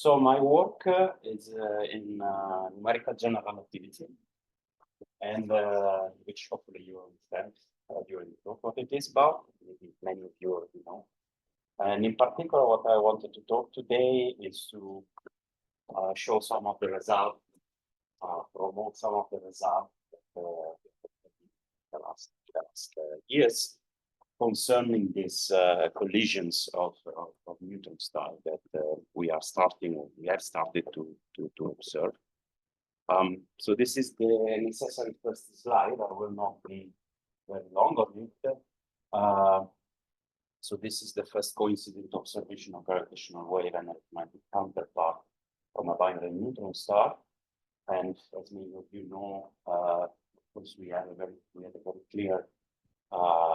So my work is in numerical general relativity, and which hopefully you understand during the talk what it is about. Maybe many of you already know. And in particular, what I wanted to talk today is to show some of the results, promote some of the results the last years concerning these collisions of neutron stars that we have started to observe. So this is the necessary first slide. I will not be very long on it. So this is the first coincident observation of gravitational wave and electromagnetic counterpart from a binary neutron star. And as many of you know, of course, we had a very clear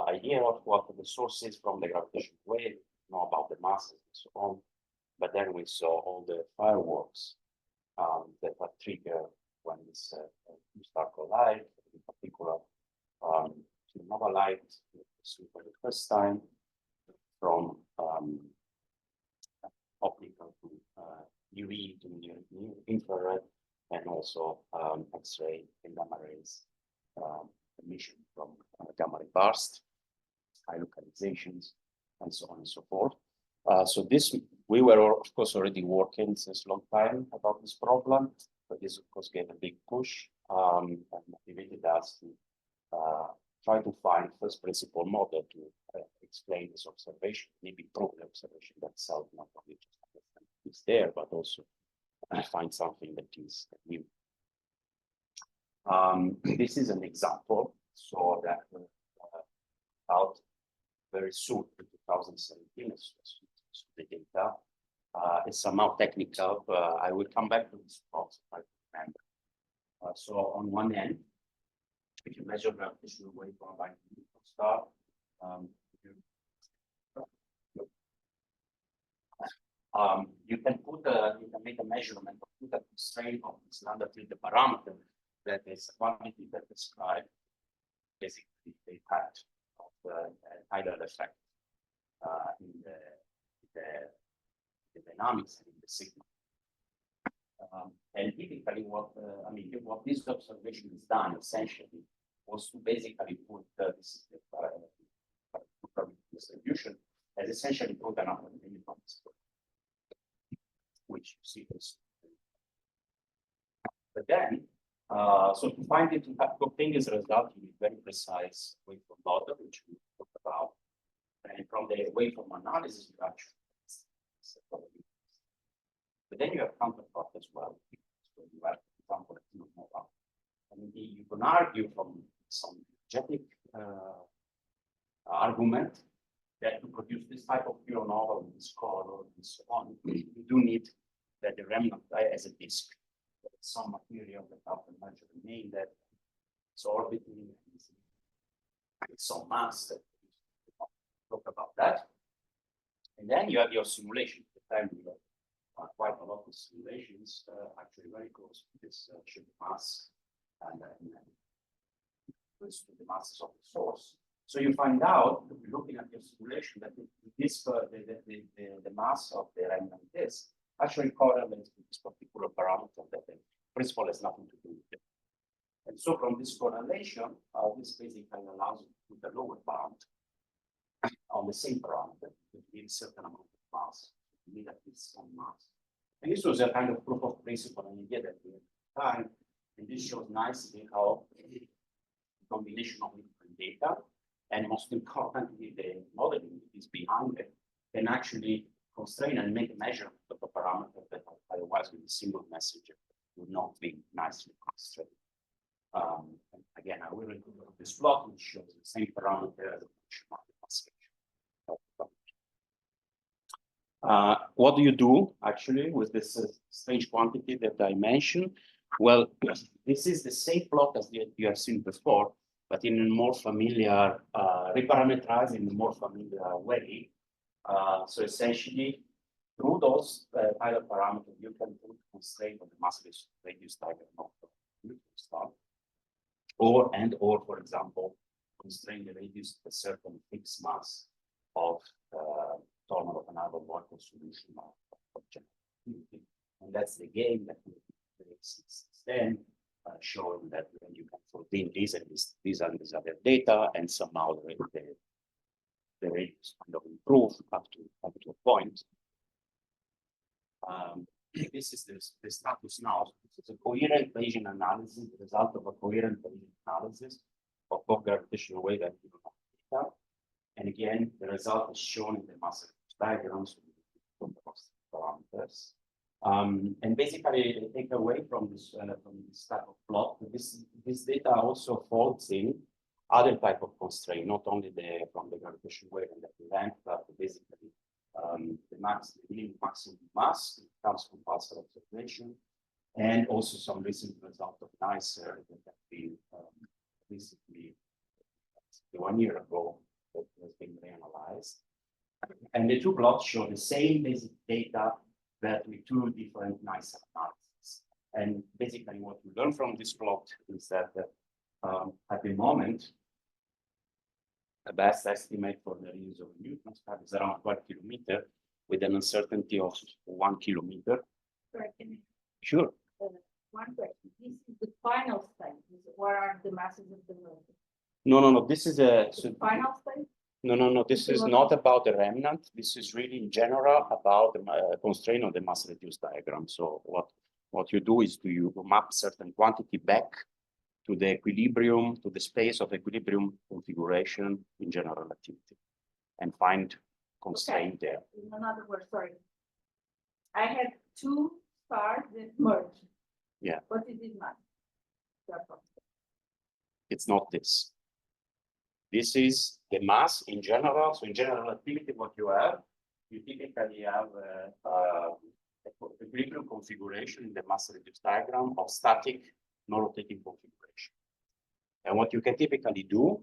idea of what the source is from the gravitational wave, know about the masses and so on. But then we saw all the fireworks that are triggered when this two stars collide, in particular, kilonova light, for the first time, from optical to UV to near infrared, and also X-ray and gamma rays emission from gamma ray burst, high localizations, and so on and so forth. So this, we were of course already working since a long time about this problem, but this of course gave a big push and motivated us to try to find first principle model to explain this observation, maybe prove the observation itself, not only just understand it's there, but also find something that is new. This is an example, so that out very soon in 2017, so the data is somehow technical. I will come back to this process, I remember. So on one end, if you measure gravitational wave from a binary neutron star, you can make a measurement or put a constraint on this standard filter parameter that is a quantity that describes basically the impact of the tidal effect in the dynamics and in the signal. And typically, what this observation has done essentially was to basically put this distribution as essentially put an upper limit on this, which you see this. But then, so to find it, to obtain this result, you need very precise waveform model, which we talked about. And from the waveform analysis, you actually. But then you have counterpart as well. So you have, for example, kilonova. And you can argue from some genetic argument that to produce this type of kilonova with this color and so on, you do need that the remnant as a disk. Some material that after measure remain that it's orbiting with some mass that we talk about that. And then you have your simulation. At the time you have quite a lot of simulations, actually very close to this chip mass and close to the masses of the source. So you find out, looking at your simulation, that the mass of the remnant disk actually correlates with this particular parameter that the principle has nothing to do with it. And so from this correlation, this basically allows you to put a lower bound on the same parameter to give a certain amount of mass. You need at least some mass. And this was a kind of proof of principle and idea that we had at the time. And this shows nicely how the combination of different data and most importantly, the modeling that is behind it can actually constrain and make a measurement of a parameter that otherwise with a single messenger would not be nicely constrained. And again, I will include this plot which shows the same parameter as a function of the passage. What do you do actually with this strange quantity that I mentioned? Well, this is the same plot as you have seen before, but in a more familiar, reparameterized in a more familiar way. So essentially, through those tidal parameters, you can put constraint on the massless radius tidal of the neutron star, or for example, constrain the radius to a certain fixed mass of tornado of an arbor Volcker solution of And that's the game that we did since then, showing that when you can forbid this and these other data, and somehow the radius kind of improve up to a point. This is the status now. This is a coherent Bayesian analysis, the result of a coherent Bayesian analysis of both gravitational wave and data. And again, the result is shown in the mass diagrams from the parameters. And basically, they take away from this type of plot. This data also folds in other type of constraint, not only from the gravitational wave and the event, but basically the maximum mass comes from pulsar observation, and also some recent result of NICER that have been recently, 1 year ago, that has been reanalyzed. And the two plots show the same basic data, but with two different NICER analyses. And basically, what we learn from this plot is that at the moment, the best estimate for the radius of a neutron star is around 12 kilometers with an uncertainty of 1 kilometer. Sorry, can you, Sure. one question. This is the final state. What are the masses of the world? No. This is a Final state? No. This is not about the remnant. This is really in general about the constraint of the mass reduced diagram. So what you do is you map certain quantity back to the equilibrium, to the space of equilibrium configuration in general relativity, and find constraint there. In another word, sorry. I have two stars that merge. Yeah. What is this mass? It's not this. This is the mass in general. So in general relativity, what you typically have equilibrium configuration in the mass reduced diagram of static non-rotating configuration. And what you can typically do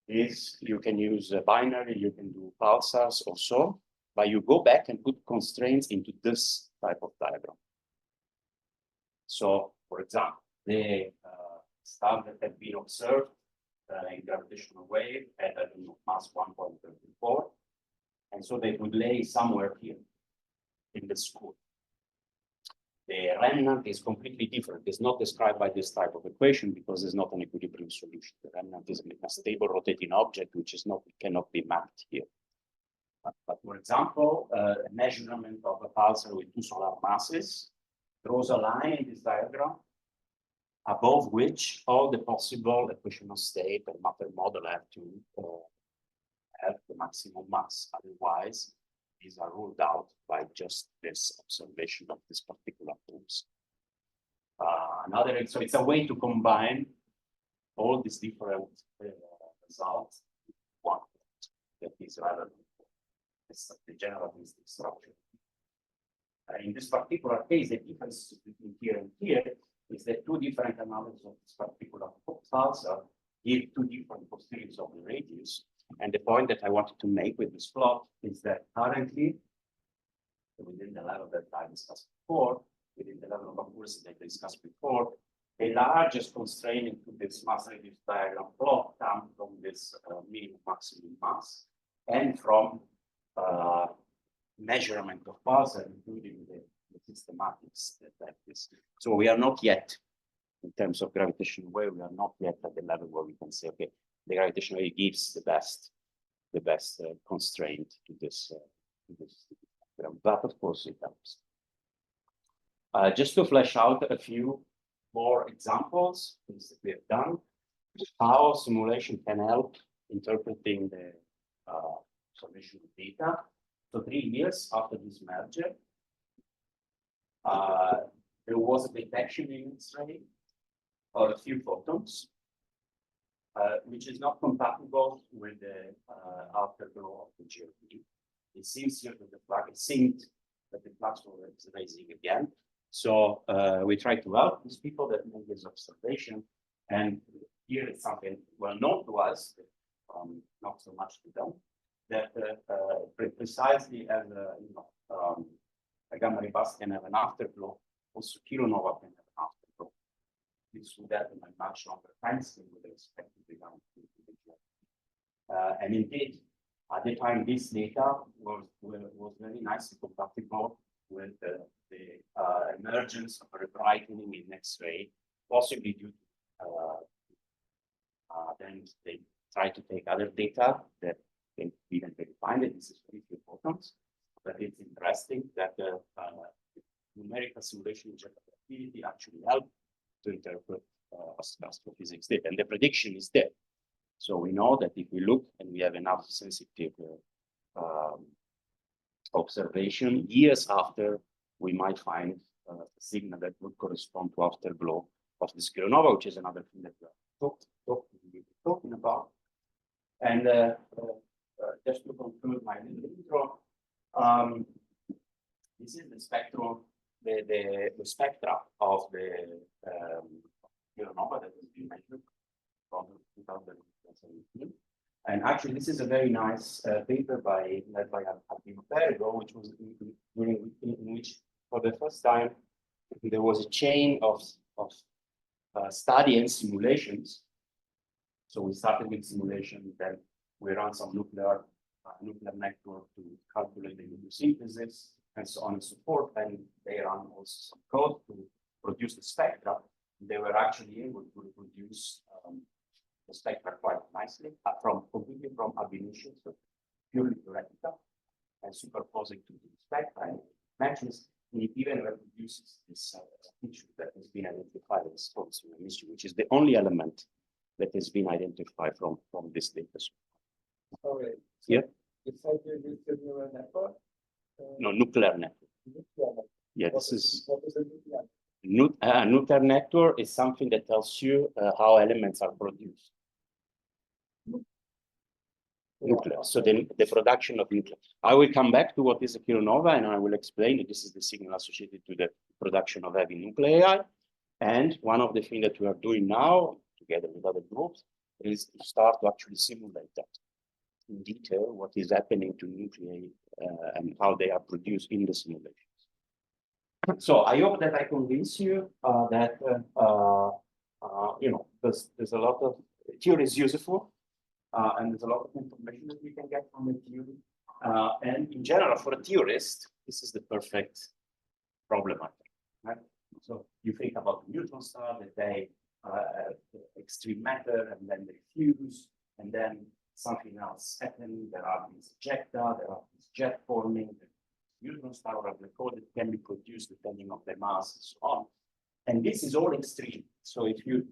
is you can use a binary, you can do pulsars or so, but you go back and put constraints into this type of diagram. So, for example, the stars that have been observed in gravitational wave at mass 1.34, and so they would lay somewhere here in the school. The remnant is completely different. It's not described by this type of equation because it's not an equilibrium solution. The remnant is a stable rotating object, which is not cannot be mapped here. But for example, a measurement of a pulsar with two solar masses draws a line in this diagram above which all the possible equational state and matter model have to have the maximum mass. Otherwise, these are ruled out by just this observation of this particular pulse. So it's a way to combine all these different results in one that is relevant for the generalistic structure. In this particular case, the difference between here and here is that two different analyses of this particular pulsar give two different postulates of the radius. And the point that I wanted to make with this plot is that currently, within the level that I discussed before, within the level of accuracy that I discussed before, the largest constraint into this mass reduced diagram plot comes from this minimum maximum mass and from measurement of pulsar, including the systematics that have this. So we are not yet, in terms of gravitational wave, we are not yet at the level where we can say, okay, the gravitational wave gives the best constraint to this, but of course it helps. Just to flesh out a few more examples, things that we have done, how simulation can help interpreting the observational data. So 3 years after this merger, there was a detection in X-ray of a few photons, which is not compatible with the afterglow of the GRP. It seems here that the flux, it seemed that the flux was rising again. So we try to help these people that make this observation. And here is something well known to us, not so much to them, that precisely as a gamma ray burst can have an afterglow, also kilonova can have an afterglow. This would have a much longer time scale with respect to the gamma. And indeed, at the time, this data was very nicely compatible with the emergence of a brightening in X-ray, possibly due to then they try to take other data that they didn't really find it. This is very important, but it's interesting that the numerical simulation activity actually help to interpret astrophysics data, and the prediction is there. So we know that if we look and we have enough sensitive observation, years after, we might find a signal that would correspond to afterglow of this kilonova, which is another thing that we are talking about. And just to conclude my little intro, this is the spectrum, the spectra of the kilonova that has been measured from 2017. And actually, this is a very nice paper led by Alpino Perego, which was in which, for the first time, there was a chain of study and simulations. So we started with simulation, then we ran some nuclear network to calculate the nucleosynthesis and so on and so forth. And they ran also some code to produce the spectra. They were actually able to reproduce the spectra quite nicely completely from ab initio, so purely theoretical, and superposing to the spectra. And matches, it even reproduces this feature that has been identified as sponsor mystery, which is the only element that has been identified from this data. Okay. So Yeah. It's like you use the neural network? No, nuclear network. Nuclear network. Yeah, What this is what is a nuclear? nuclear network is something that tells you how elements are produced. Nuclear. So then the production of nuclear. I will come back to what is a kilonova, and I will explain that this is the signal associated to the production of heavy nuclei. And one of the things that we are doing now, together with other groups, is to start to actually simulate that in detail, what is happening to nuclei and how they are produced in the simulations. So I hope that I convince you that there's a lot of theory is useful, and there's a lot of information that we can get from the theory. And in general, for a theorist, this is the perfect problem, I think. Right? So you think about the neutron star, that they extreme matter, and then they fuse, and then something else happens. There are these ejecta, there are these jet forming. The neutron star or the code that can be produced depending on the mass and so on. And this is all extreme. So if you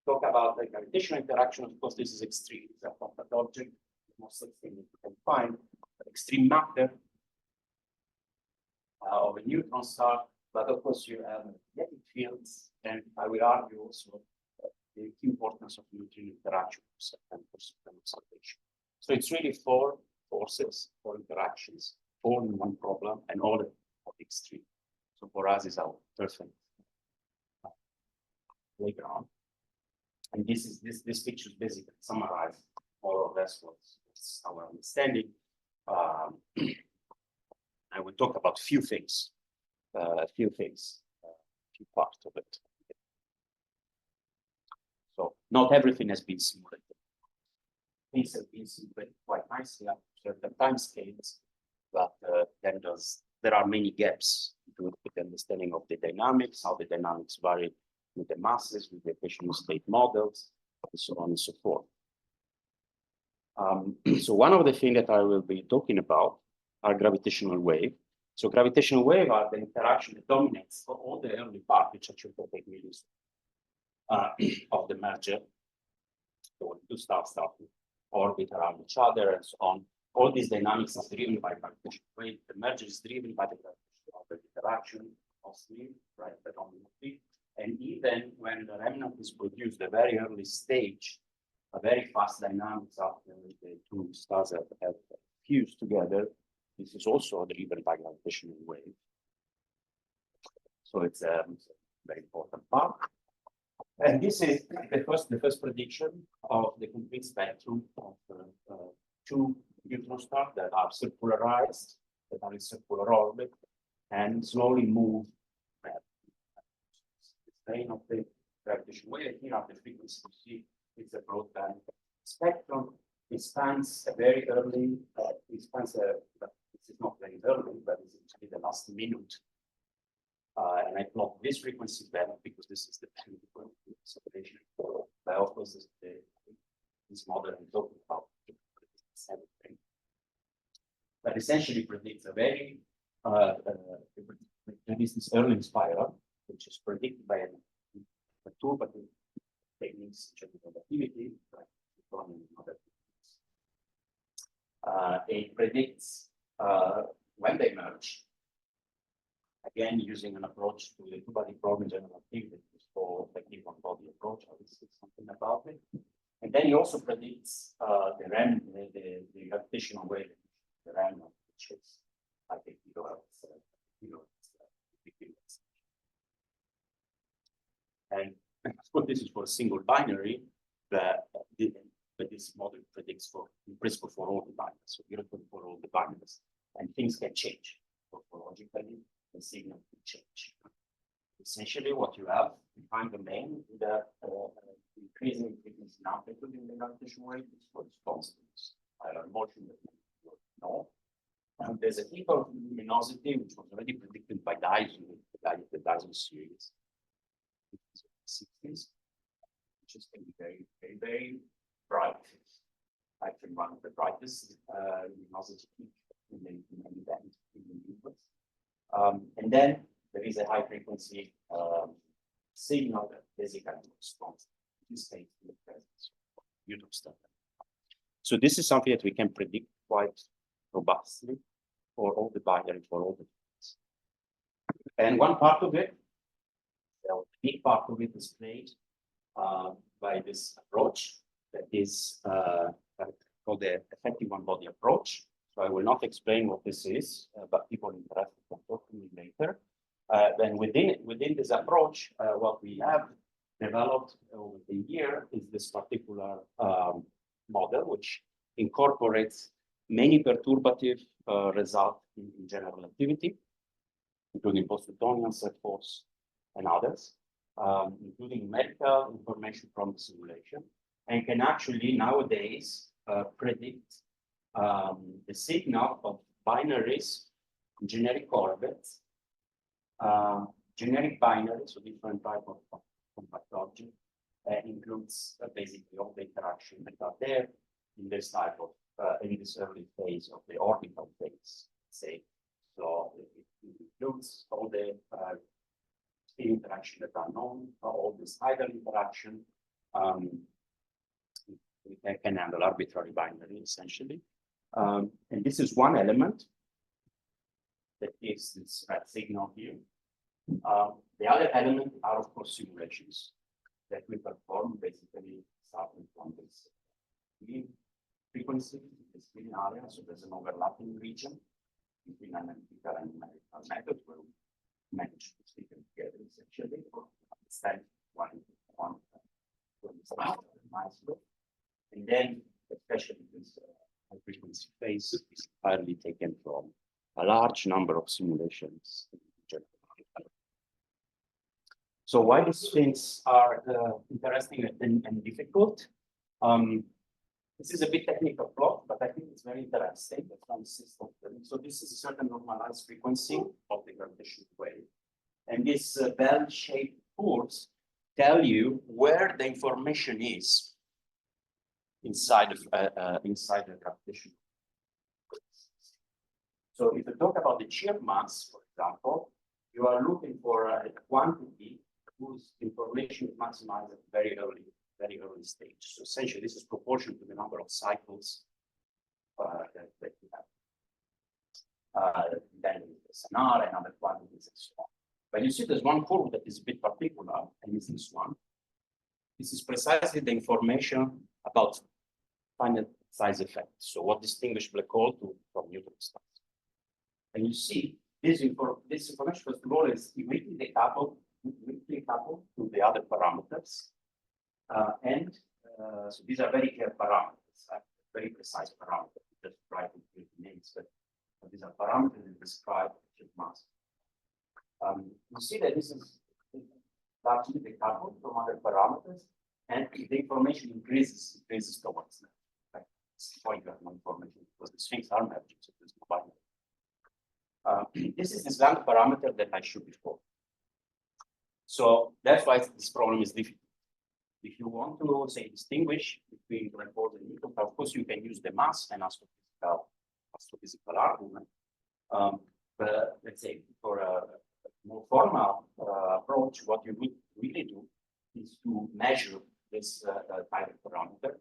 talk about the gravitational interaction, of course, this is extreme. It's a compact object, the most extreme that you can find. Extreme matter of a neutron star, but of course you have magnetic fields, and I will argue also the importance of neutron interaction and for observation. So it's really four forces, four interactions, all in one problem, and all are extreme. So for us, is our perfect playground. And this picture basically summarizes more or less what's our understanding. I will talk about few things, few parts of it. So not everything has been simulated. Things have been simulated quite nicely at certain time scales, but then there are many gaps with the understanding of the dynamics, how the dynamics vary with the masses, with the equation state models, and so on and so forth. So one of the things that I will be talking about are gravitational wave. So gravitational wave are the interaction that dominates all the early part, which actually will take millions of the merger. So when two stars start to orbit around each other and so on, all these dynamics is driven by gravitational wave. The merger is driven by the gravitational interaction of sleep, right, predominantly. And even when the remnant is produced, a very early stage, a very fast dynamics after the two stars have fused together, this is also driven by gravitational wave. So it's a very important part. And this is the first prediction of the complete spectrum of two neutron stars that are circularized, that are in circular orbit, and slowly move. Plane of the gravitational wave. Here are the frequencies you see. It's a broadband spectrum. It spans a very early. This is not very early, but it's actually the last minute. And I plot this frequency value because this is the separation. But of course, this model I'm talking about but essentially predicts a very this Erlang spiral, which is predicted by a turbative techniques such as relativity, it predicts when they merge. Again, using an approach to the two-body problem general activity, called technique one-body approach. I will say something about it. And then he also predicts the gravitational wave, the remnant, which is like a kilohertz, and of course, this is for a single binary, but this model predicts for, in principle, for all the binaries. So you're looking for all the binaries, and things can change. Topologically, the signal can change. Essentially, what you have, you find the main, the increasing frequency and amplitude in the gravitational wave is for constants. Motion that you know. And there's a peak of luminosity, which was already predicted by Dyson, the Dyson series. 60s, which is going to be very, very, very bright. Actually, one of the brightest luminosity peak in the event in the universe. And then there is a high frequency signal that basically responds to this state in the presence of YouTube stuff. So this is something that we can predict quite robustly for all the binary, for all the things. And one part of it, the big part of it is played by this approach that is called the effective one-body approach. So I will not explain what this is, but people interested can talk to me later. Then within this approach, what we have developed over the year is this particular model, which incorporates many perturbative results in general relativity, including post-Newtonian set force and others, including numerical information from the simulation, and can actually nowadays predict the signal of binaries, generic orbits, generic binaries, so different type of compact object, includes basically all the interaction that are there in this type of in this early phase of the orbital phase, say. So it includes all the interaction that are known, all this tidal interaction. We can handle arbitrary binary essentially. And this is one element that gives this signal here. The other element are, of course, simulations that we perform basically starting from this frequency, this green area. So there's an overlapping region between analytical and numerical methods where we manage to stick them together essentially, or understand one and then, especially this high frequency phase is entirely taken from a large number of simulations. So why these things are interesting and difficult? This is a bit technical plot, but I think it's very interesting. So this is a certain normalized frequency of the gravitational wave. And these bell-shaped curves tell you where the information is inside of the gravitational. So if you talk about the shear mass, for example, you are looking for a quantity whose information is maximized at very early stage. So essentially, this is proportional to the number of cycles that you have. Then there's an R and other quantities and so on. But you see, there's one curve that is a bit particular, and it's this one. This is precisely the information about finite size effect. So what distinguishes black hole from neutron stars. And you see, this information, first of all, is weakly coupled to the other parameters. So these are very clear parameters, very precise parameters. Just write with names, but these are parameters that describe the mass. You see that this is largely decoupled from other parameters, and the information increases towards them. Right? It's the point of information because these things are merging, so there's no binary. this is the slant parameter that I showed before. So that's why this problem is difficult. If you want to, say, distinguish between report and neutron, of course, you can use the mass and astrophysical argument. But let's say for a more formal approach, what you would really do is to measure this type of parameter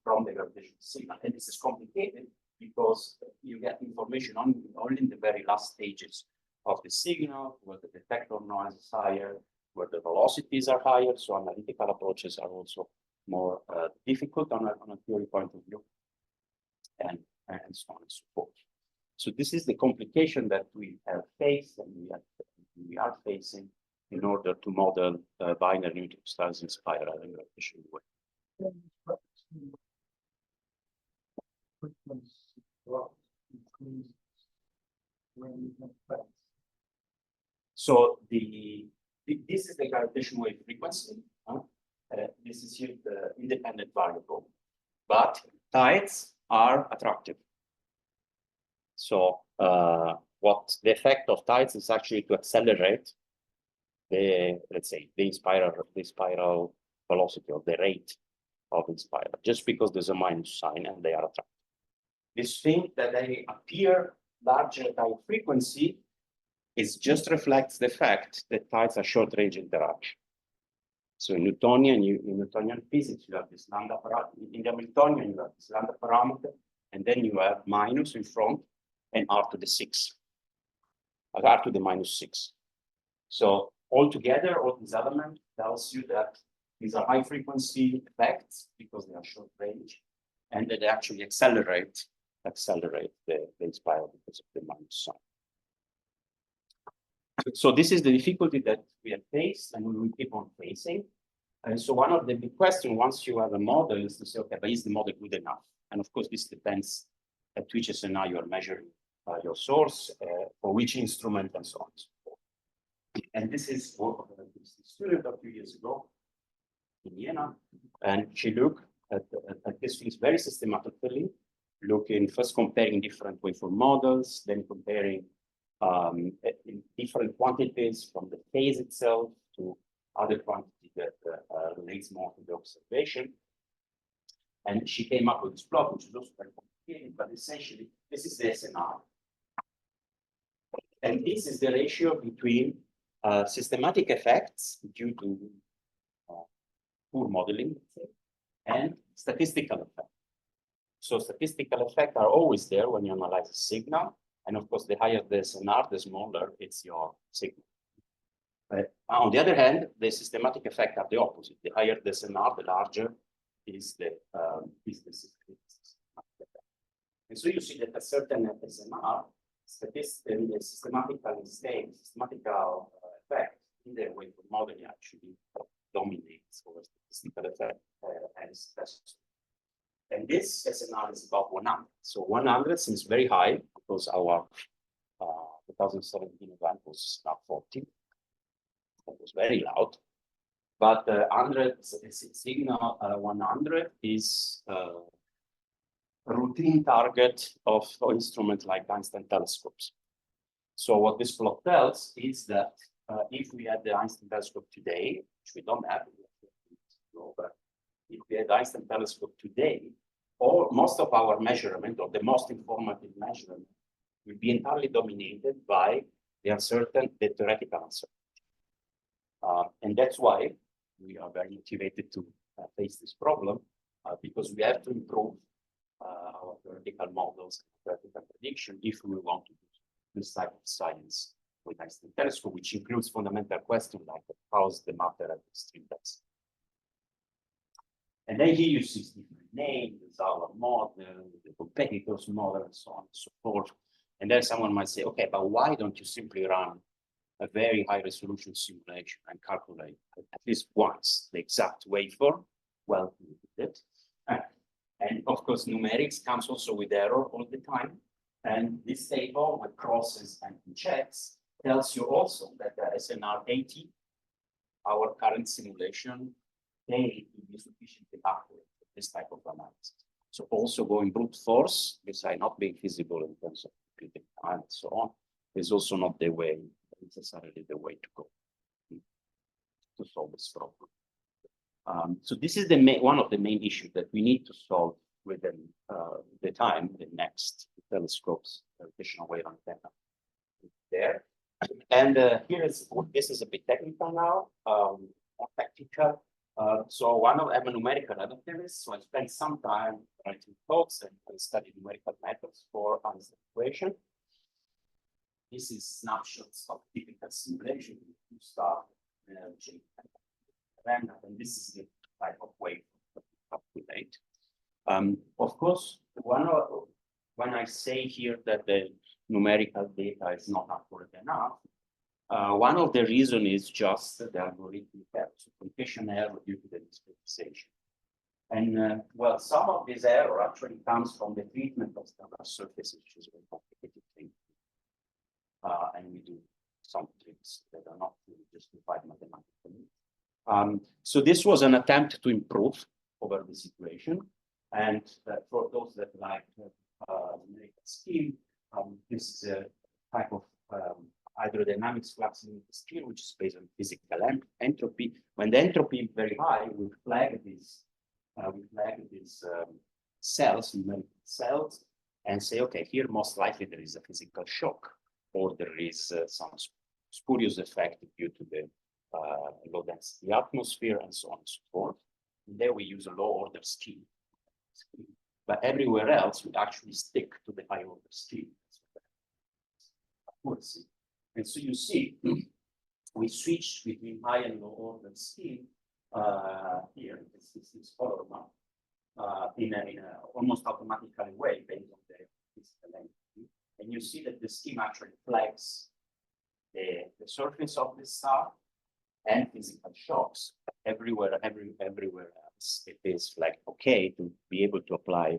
from the gravitational signal. And this is complicated because you get information only in the very last stages of the signal, where the detector noise is higher, where the velocities are higher. So analytical approaches are also more difficult on a theory point of view, and so on and so forth. So this is the complication that we have faced and we are facing in order to model binary neutron stars in spiral and gravitational wave. So this is the gravitational wave frequency. This is here the independent variable, but tides are attractive. So what the effect of tides is actually to accelerate the, let's say, the spiral velocity or the rate of the spiral, just because there's a minus sign and they are attractive. This thing that they appear larger tide frequency is just reflects the fact that tides are short-range interaction. So in Newtonian physics, you have this lambda parameter. In the Hamiltonian, you have this lambda parameter, and then you have minus in front and r to the 6, r to the minus 6. So altogether, all these elements tells you that these are high-frequency effects because they are short-range, and that they actually accelerate the spiral because of the minus sign. So this is the difficulty that we have faced and we will keep on facing. And so one of the big questions, once you have a model, is to say, okay, but is the model good enough? And of course, this depends at which SNR you are measuring your source, for which instrument, and so on. And this is what a student a few years ago in Jena, and she looked at this things very systematically, first comparing different waveform models, then comparing in different quantities from the phase itself to other quantities that relates more to the observation. And she came up with this plot, which is also very complicated, but essentially, this is the SNR. And this is the ratio between systematic effects due to poor modeling and statistical effects. So statistical effects are always there when you analyze a signal. And of course, the higher the SNR, the smaller it's your signal. On the other hand, the systematic effects are the opposite. The higher the SNR, the larger is the systematic effect. And so you see that a certain SNR, systematical effect in the waveform modeling actually dominates over statistical effect as best. And this SNR is about 100. So 100 seems very high because our 2017 event was not 40. It was very loud. But 100 signal 100 is a routine target of instruments like Einstein telescopes. So what this plot tells is that if we had the Einstein telescope today, which we don't have, but if we had Einstein telescope today, most of our measurement, or the most informative measurement, will be entirely dominated by the theoretical uncertainty. And that's why we are very motivated to face this problem, because we have to improve our theoretical models and theoretical prediction if we want to do this type of science with Einstein telescope, which includes fundamental questions like how's the matter at extreme density. And then here you see different names, the Zauber model, the competitors model, and so on and so forth. And then someone might say, okay, but why don't you simply run a very high resolution simulation and calculate at least once the exact waveform? Well, we did it. And of course, numerics comes also with error all the time. And this table with crosses and checks tells you also that the SNR 80, our current simulation, they be sufficiently accurate for this type of analysis. So also going brute force, besides not being feasible in terms of splitting time and so on, is also not the way, necessarily the way to go to solve this problem. So this is one of the main issues that we need to solve within the time, the next telescopes, gravitational wave antenna there. And this is a bit technical now, more technical. So one of I'm a numerical relativist, so I spent some time writing talks and studied numerical methods for answer equation. This is snapshots of typical simulation. You start energy remnant, and this is the type of wave that we calculate. Of course, when I say here that the numerical data is not accurate enough, one of the reasons is just the algorithmic error, so computation error due to the discretization. And well, some of this error actually comes from the treatment of standard surfaces, which is a very complicated thing. And we do some tricks that are not really justified mathematically. So this was an attempt to improve over the situation. And for those that like numerical scheme, this is a type of hydrodynamics flux limit scheme, which is based on physical entropy. When the entropy is very high, we flag these cells, numerical cells, and say, okay, here most likely there is a physical shock, or there is some spurious effect due to the low density atmosphere, and so on and so forth. And there we use a low order scheme. But everywhere else, we actually stick to the high order scheme. And so you see, we switched between high and low order scheme here. This is follow now in a almost automatically way based on the physical entity. And you see that the scheme actually flags the surface of the star and physical shocks everywhere else. It is like okay to be able to apply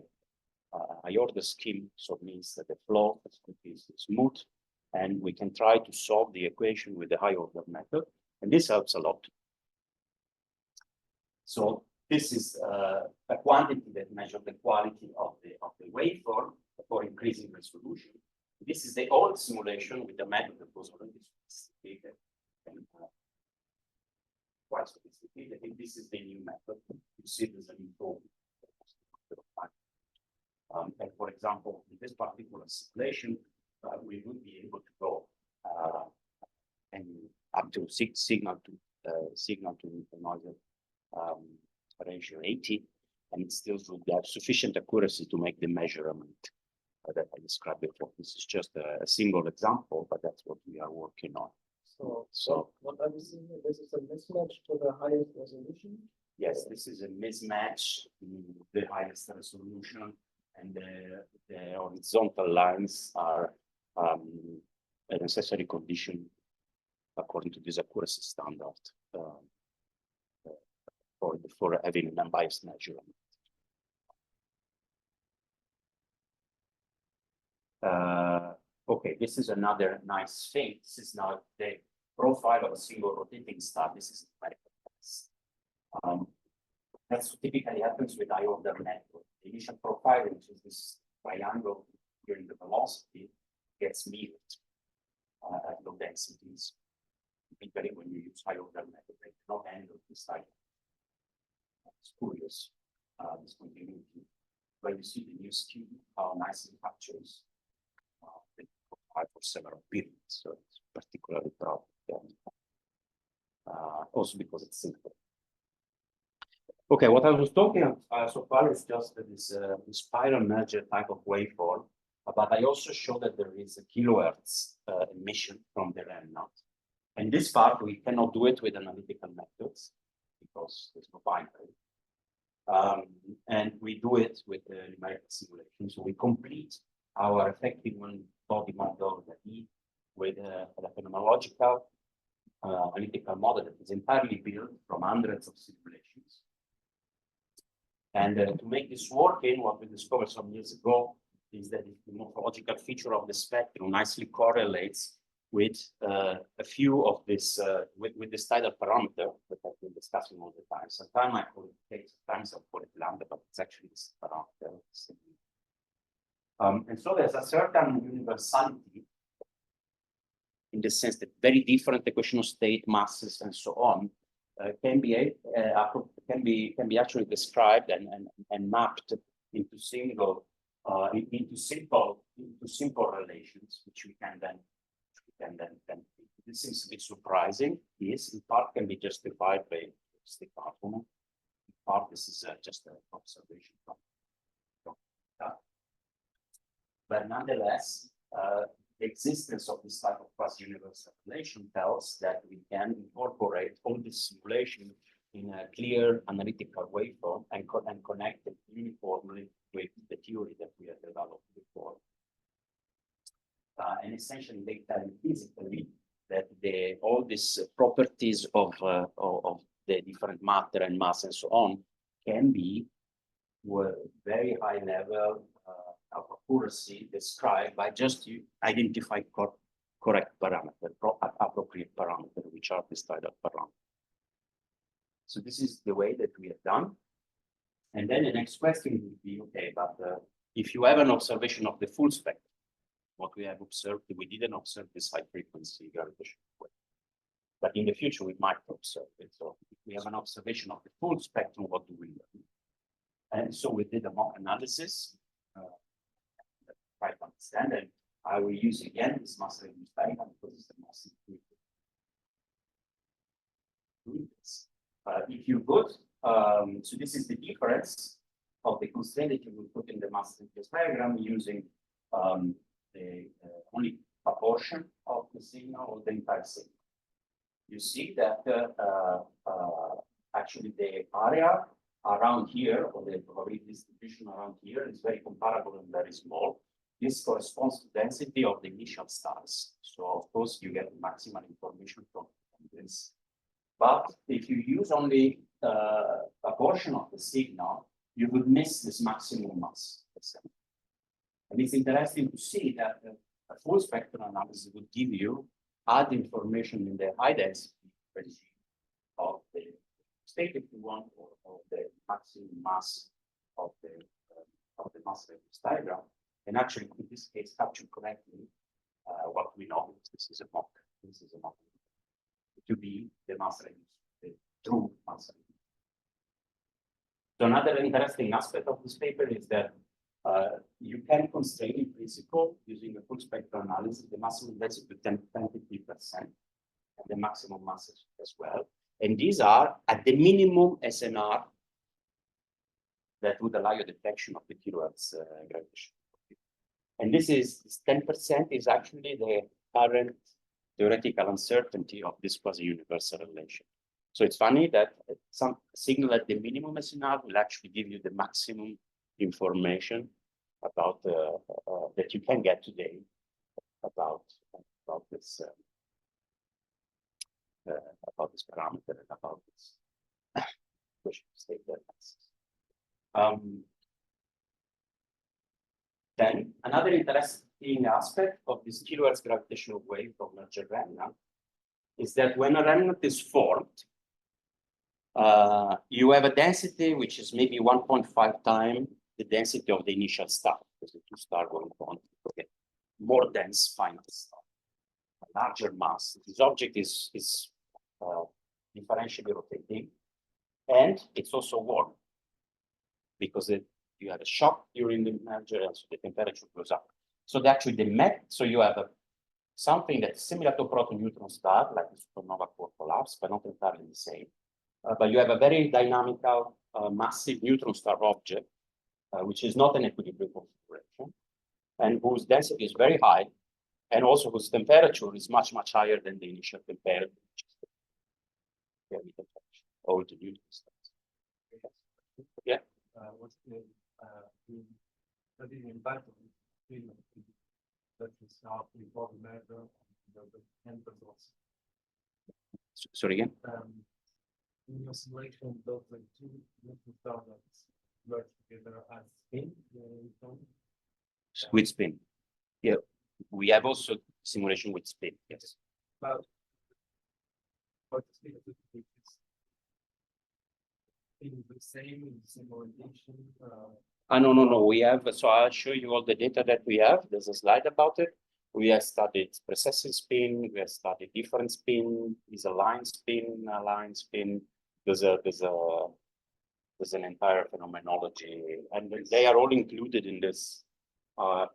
high order scheme, so it means that the flow is smooth, and we can try to solve the equation with the high order method, and this helps a lot. So this is a quantity that measures the quality of the waveform for increasing resolution. This is the old simulation with the method that was already sophisticated and quite sophisticated. I think this is the new method. You see there's an improvement. And for example, in this particular simulation, we would be able to go and up to signal to noise ratio 80, and it still would have sufficient accuracy to make the measurement that I described before. This is just a single example, but that's what we are working on. So what are we seeing? This is a mismatch to the highest resolution? Yes, this is a mismatch to the highest resolution, and the horizontal lines are a necessary condition according to this accuracy standard for having an unbiased measurement. Okay, this is another nice thing. This is now the profile of a single rotating star. This is a numerical test. That's what typically happens with high order network. The initial profile, which is this triangle during the velocity, gets mirrored at low densities. Typically, when you use high order method, they cannot handle this type of spurious discontinuity. But you see the new scheme, how nicely captures the profile for several periods. So it's particularly proud. Also because it's simple. Okay, what I was talking so far is just this inspiral-merger type of waveform, but I also show that there is a kilohertz emission from the remnant. And this part, we cannot do it with analytical methods because there's no binary. And we do it with the numerical simulation. So we complete our effective one-body model with a phenomenological analytical model that is entirely built from hundreds of simulations. And to make this working, what we discovered some years ago is that the morphological feature of the spectrum nicely correlates with a few of this, with this tidal parameter that I've been discussing all the time. Sometimes I call it K, sometimes I call it lambda, but it's actually this parameter. And so there's a certain universality in the sense that very different equation of state, masses, and so on can be actually described and mapped into simple relations, which we can then. This seems a bit surprising. Yes, in part can be justified by the argument. In part, this is just an observation from that. But nonetheless, the existence of this type of quasi-universal relation tells that we can incorporate all this simulation in a clear analytical waveform and connect it uniformly with the theory that we have developed before. And essentially, they tell physically that all these properties of the different matter and mass and so on can be with very high level of accuracy described by just you identify correct parameter, appropriate parameter, which are this type of parameter. So this is the way that we have done. And then the next question would be, okay, but if you have an observation of the full spectrum, what we have observed, we didn't observe this high frequency gravitational wave. But in the future, we might observe it. So if we have an observation of the full spectrum, what do we learn? And so we did a mock analysis, try to understand, and I will use again this mass-reduced diagram because it's the most intuitive. If you put, so this is the difference of the constraint that you will put in the mass-reduced diagram using the only a portion of the signal or the entire signal. You see that actually the area around here, or the probability distribution around here, is very comparable and very small. This corresponds to density of the initial stars. So of course you get maximum information from this. But if you use only a portion of the signal, you would miss this maximum mass. And it's interesting to see that a full spectrum analysis would give you add information in the high density regime of the state, if you want, or the maximum mass of the mass-reduced diagram. And actually, in this case, capture correctly what we know. This is a mock. This is a mock to be the mass-reduced, the true mass-reduced. So another interesting aspect of this paper is that you can constrain in principle using a full spectrum analysis the maximum density to 23% and the maximum mass as well. And these are at the minimum SNR that would allow you detection of the kilohertz gravitation. And this 10% is actually the current theoretical uncertainty of this quasi-universal relation. So it's funny that some signal at the minimum SNR will actually give you the maximum information about that you can get today about this parameter and about this equation state analysis. Then another interesting aspect of this kilohertz gravitational wave from merger remnant is that when a remnant is formed, you have a density which is maybe 1.5 times the density of the initial star, because the two stars going on to get more dense final star, a larger mass. This object is differentially rotating, and it's also warm because you have a shock during the merger, and so the temperature goes up. So actually so you have something that's similar to a proton-neutron star, like the supernova core collapse, but not entirely the same. But you have a very dynamical, massive neutron star object, which is not an equilibrium configuration, and whose density is very high, and also whose temperature is much, much higher than the initial temperature, which is the temperature, all the neutron stars. Yeah. What's the impact of the that is now before the merger and the end results? Sorry again? In your simulation, those like two neutron stars merge together as spin. With spin. Yeah. We have also simulation with spin, yes. But what is the same in the same orientation No. We have, so I'll show you all the data that we have. There's a slide about it. We have studied precessing spin. We have studied different spin. Is a line spin, a line spin. There's an entire phenomenology, and they are all included in this.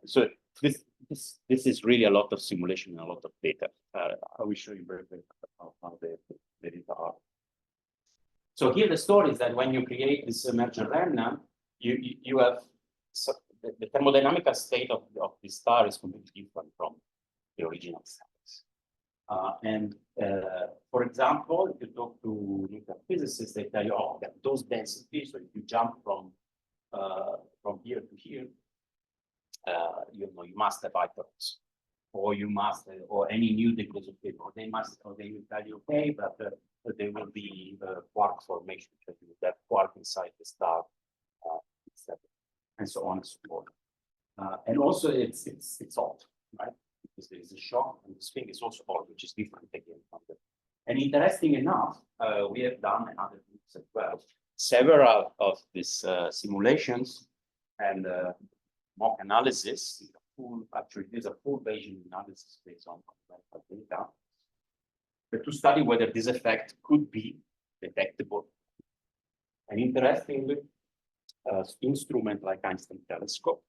So this is really a lot of simulation and a lot of data. I will show you very quick how the data are. So here the story is that when you create this merger remnant, you have the thermodynamical state of the star is completely different from the original status. For example, if you talk to nuclear physicists, they tell you, oh, that those densities, so if you jump from here to here, you must have atoms, or you must, or any new degrees of freedom, or they will tell you, okay, but there will be quark formation, because you have quark inside the star, and so on and so forth. And also, it's odd, right? Because there is a shock, and the spin is also odd, which is different again from the. And interesting enough, we have done in other groups as well several of these simulations and mock analysis. Actually, there's a full Bayesian analysis based on data, but to study whether this effect could be detectable. And interestingly, instrument like Einstein telescope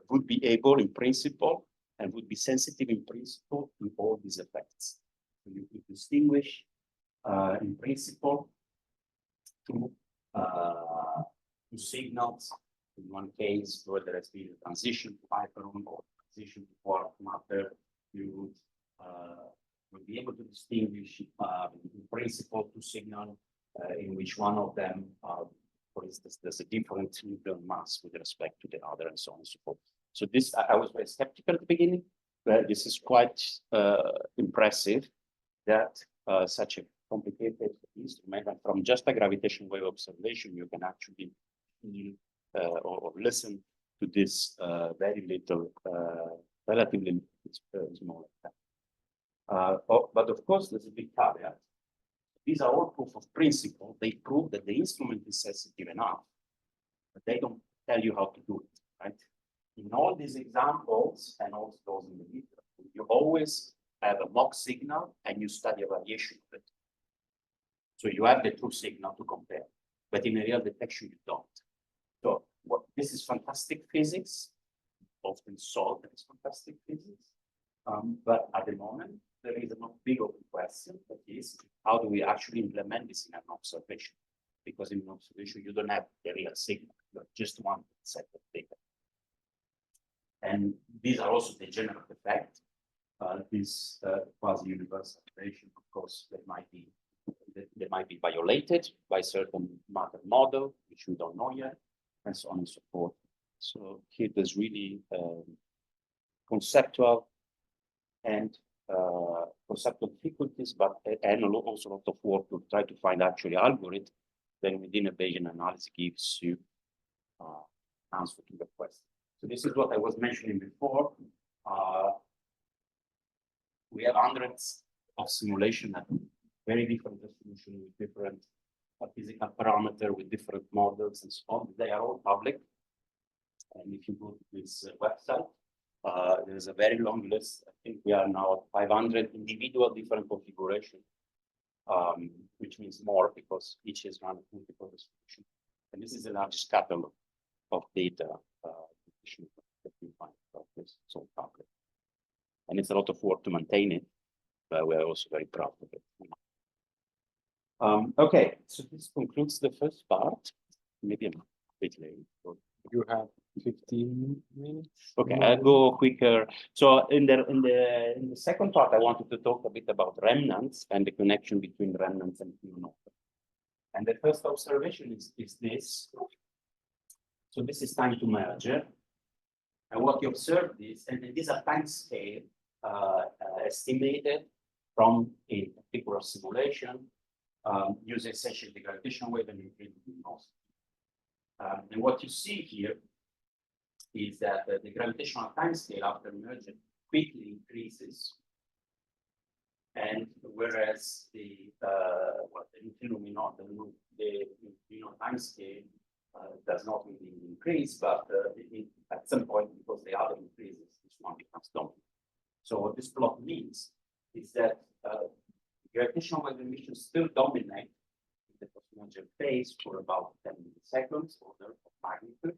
would be able, in principle, and would be sensitive in principle to all these effects. So you could distinguish, in principle, two signals. In one case, where there has been a transition to hyperon or transition to quark matter, you will be able to distinguish, in principle, two signals in which one of them, for instance, there's a different nuclear mass with respect to the other, and so on and so forth. So this, I was very skeptical at the beginning, but this is quite impressive that such a complicated instrument, and from just a gravitational wave observation, you can actually feel or listen to this very little, relatively small effect. But of course, there's a big caveat. These are all proof of principle. They prove that the instrument is sensitive enough, but they don't tell you how to do it, right? In all these examples, and also those in the literature, you always have a mock signal and you study a variation of it. So you have the true signal to compare, but in a real detection, you don't. So this is fantastic physics, often solved as fantastic physics. But at the moment, there is a big open question, that is, how do we actually implement this in an observation? Because in an observation, you don't have the real signal, you have just one set of data. And these are also the general effect. This quasi-universal relation, of course, they might be violated by certain matter model, which we don't know yet, and so on and so forth. So here there's really conceptual and conceptual difficulties, but and also a lot of work to try to find actually algorithm then within a Bayesian analysis gives you answer to the question. So this is what I was mentioning before. We have hundreds of simulation at very different resolution with different physical parameter, with different models and so on. They are all public. And if you go to this website, there's a very long list. I think we are now at 500 individual different configurations, which means more because each is run at multiple resolution. And this is the largest catalog of data that you find about this. It's all public. And it's a lot of work to maintain it, but we're also very proud of it. Okay, so this concludes the first part. Maybe I'm a bit late. You have 15 minutes. Okay, I'll go quicker. So in the second part, I wanted to talk a bit about remnants and the connection between remnants and kilonova. And the first observation is this. So this is time to merger. And what you observe is, and it is a time scale estimated from a particular simulation using essentially the gravitational wave and neutrino. And what you see here is that the gravitational timescale after merger quickly increases, and whereas the neutrino timescale does not really increase, but at some point, because the other increases, this one becomes dominant. So what this plot means is that gravitational wave emissions still dominate the postmerger phase for about 10 milliseconds order of magnitude,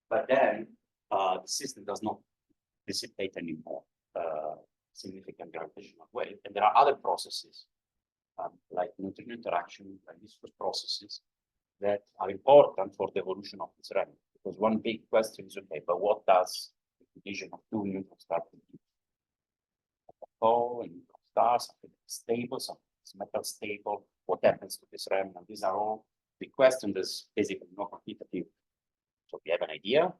but then the system does not dissipate anymore significant gravitational wave, and there are other processes like neutrino interaction, like viscous processes, that are important for the evolution of this remnant. Because one big question is, okay, but what does the collision of two neutron stars produce? Oh, and neutron stars, something stable, something is metal stable. What happens to this remnant? These are all big questions. There's basically no quantitative. So we have an idea,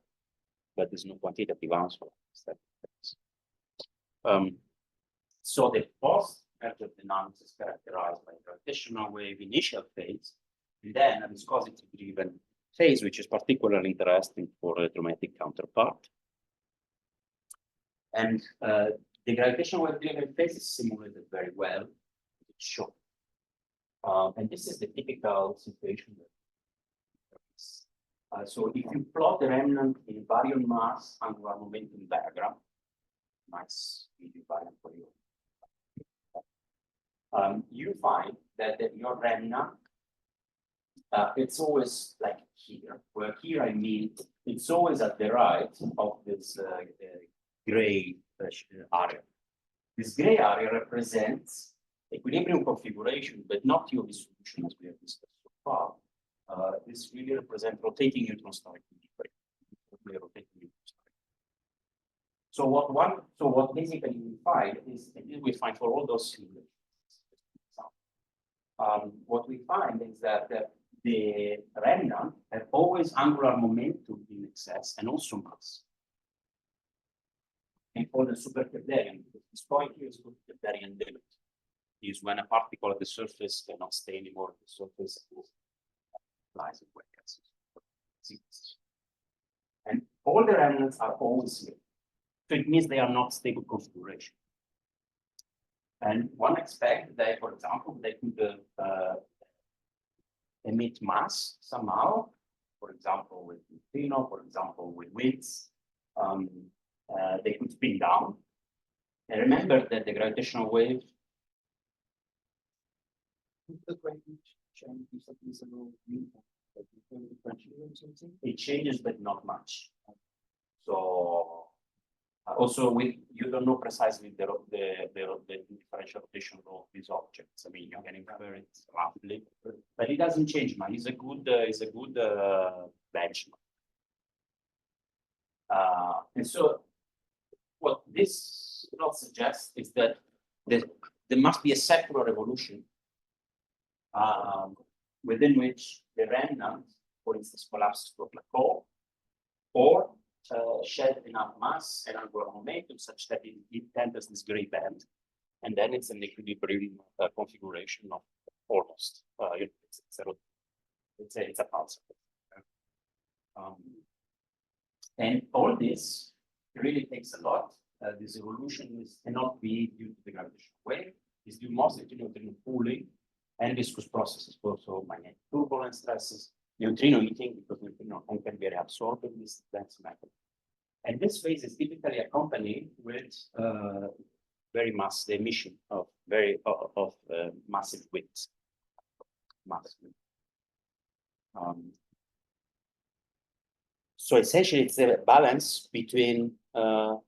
but there's no quantitative answer. So the post-merger dynamics is characterized by gravitational wave initial phase, and then a viscosity-driven phase, which is particularly interesting for the electromagnetic counterpart. And the gravitational wave-driven phase is simulated very well. It's short. And this is the typical situation. So if you plot the remnant in baryon mass angular momentum diagram, nice video variant for you. You find that your remnant, it's always like here, where here I mean it's always at the right of this gray area. This gray area represents equilibrium configuration, but not your distribution as we have discussed so far. This really represents rotating neutron star equilibrium. Rotating neutron star. So what basically we find is, and we find for all those simulations. What we find is that the remnant have always angular momentum in excess and also mass. And for the super-Keplerian, this point here is called Keplerian limit. Is when a particle at the surface cannot stay anymore at the surface. Lies in gases. And all the remnants are always here. So it means they are not stable configuration. And one expects that, for example, they could emit mass somehow, for example, with neutrino, for example, with winds. They could spin down. And remember that the gravitational wave it changes, but not much. So also, you don't know precisely the differential rotation of these objects. I mean, you can infer it roughly, but it doesn't change much. It's a good benchmark. And so, what this plot suggests is that there must be a secular evolution within which the remnant, for instance, collapses to a plateau, or shed enough mass and angular momentum such that it enters this gray band, and then it's an equilibrium configuration of almost it's a pulse. And all this really takes a lot. This evolution cannot be due to the gravitational wave. It's due mostly to neutrino cooling and viscous processes, also magnetic turbulence stresses, neutrino heating, because neutrino can be reabsorbed in this dense matter. And this phase is typically accompanied with the emission of massive winds. So essentially, it's a balance between the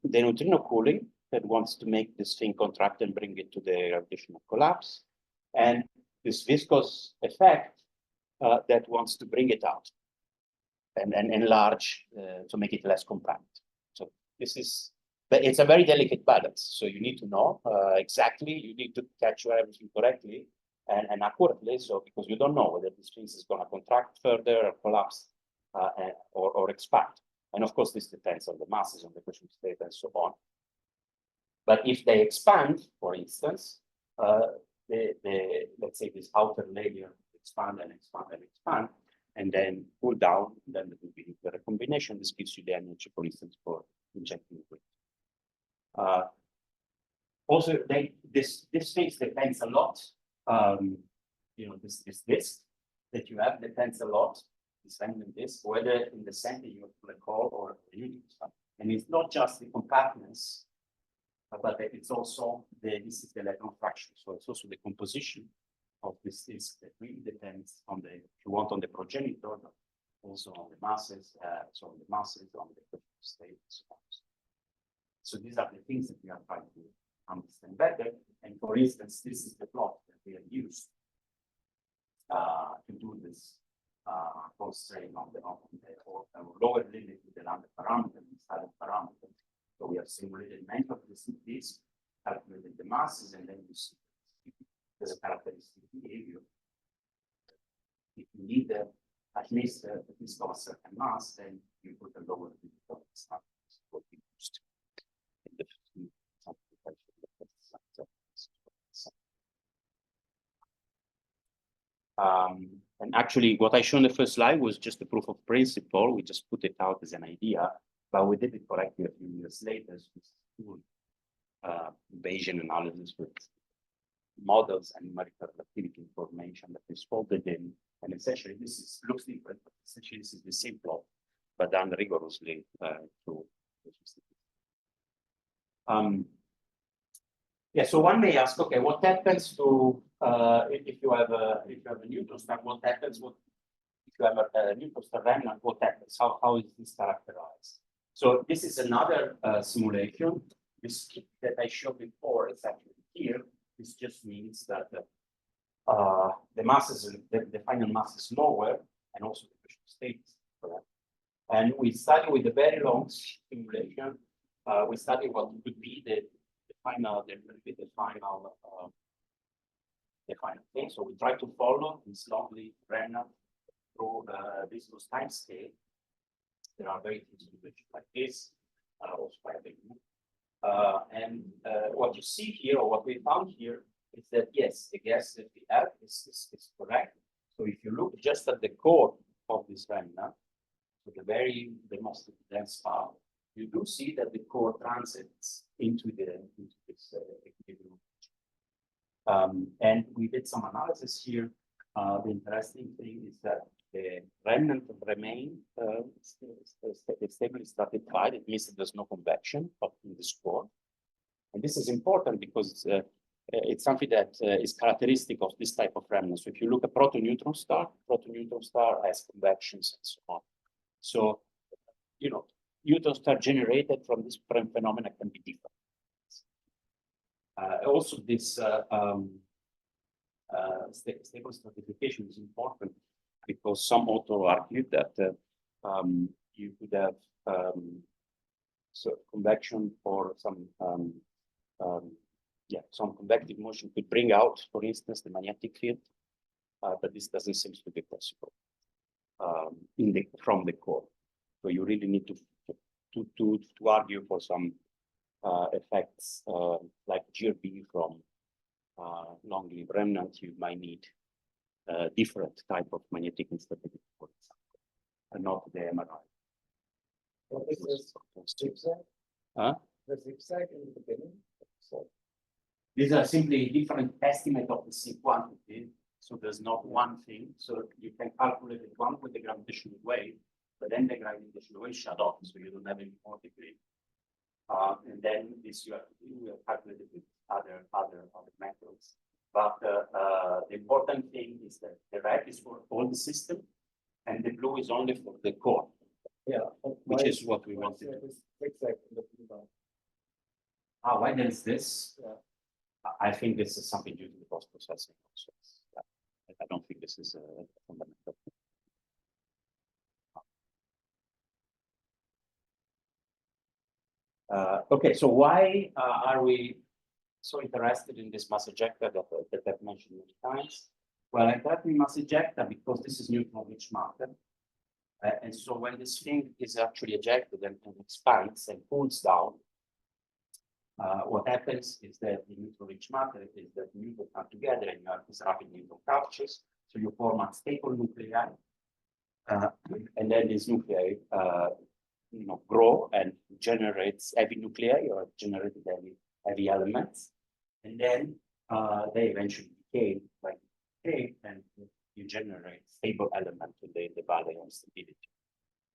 neutrino cooling that wants to make this thing contract and bring it to the gravitational collapse, and this viscous effect that wants to bring it out and enlarge to make it less compact. So this is, but it's a very delicate balance. So you need to know exactly, you need to capture everything correctly and accurately. So because you don't know whether this phase is going to contract further or collapse or expand. And of course, this depends on the masses, on the cushion state, and so on. But if they expand, for instance, let's say this outer layer expand and expand and expand, and then cool down, then it will be the recombination. This gives you the energy, for instance, for injecting wind. Also, this phase depends a lot. This disk that you have depends a lot. this remnant disk, whether in the center you have a black hole or a neutron star. And it's not just the compactness, but it's also this is the electron fraction. So it's also the composition of this disk that really depends on the, if you want, on the progenitor, but also on the masses, on the state. So these are the things that we are trying to understand better. And for instance, this is the plot that we have used to do this constraint on the lower limit with the lambda parameter and silent parameter. So we have simulated many of these, calculated the masses, and then you see the characteristic behavior. If you need at least of a certain mass, then you put a lower limit of the stuff. What we used in the and actually, what I showed in the first slide was just a proof of principle. We just put it out as an idea, but we did it correctly a few years later with Bayesian analysis with models and numerical relativity information that is folded in. And essentially, this looks different, but essentially, this is the same plot, but done rigorously to. Yeah, so one may ask, okay, what happens to if you have a neutron star? What happens? If you have a neutron star remnant? What happens? How is this characterized? So this is another simulation. This that I showed before is actually here. This just means that the masses, the final mass is lower, and also the pressure state is correct. And we study with a very long simulation. We study what would be the final thing. So we try to follow this lovely remnant through this time scale. There are very few simulations like this, also quite big. And what you see here, or what we found here, is that yes, the gas that we have is correct. So if you look just at the core of this remnant, so the most dense part, you do see that the core transits into this equilibrium. And we did some analysis here. The interesting thing is that the remnant remain stably stratified. It means that there's no convection in this core. And this is important because it's something that is characteristic of this type of remnant. So if you look at proto-neutron star has convections and so on. So, you know, neutron star generated from this phenomena can be different. Also, this stable stratification is important because some authors argued that you could have convection or some convective motion could bring out, for instance, the magnetic field, but this doesn't seem to be possible from the core. So you really need to argue for some effects like GRB from long-lived remnant. You might need different type of magnetic instability, for example, and not the MRI. What is this zigzag? The zigzag in the beginning. So these are simply different estimate of the C quantity. So there's not one thing. So you can calculate it one with the gravitational wave, but then the gravitational wave shut off, so you don't have any more degree. And then this you have calculated with other methods. But the important thing is that the red is for all the system, and the blue is only for the core. yeah, Which is what we wanted. Zigzag in the beginning. Why there is this? Yeah. I think this is something due to the post-processing. Also. I don't think this is fundamental. Okay, so why are we so interested in this mass ejecta that I've mentioned many times? Well, I'm interested in mass ejecta because this is neutron-rich matter. And so when this thing is actually ejected and expands and cools down, what happens is that the neutron-rich matter is that neutrons come together and you have these rapid neutron couches. So you form unstable nuclei, and then these nuclei grow and generates heavy nuclei or generated heavy elements, and then they eventually decay, and you generate stable element in the valley of stability.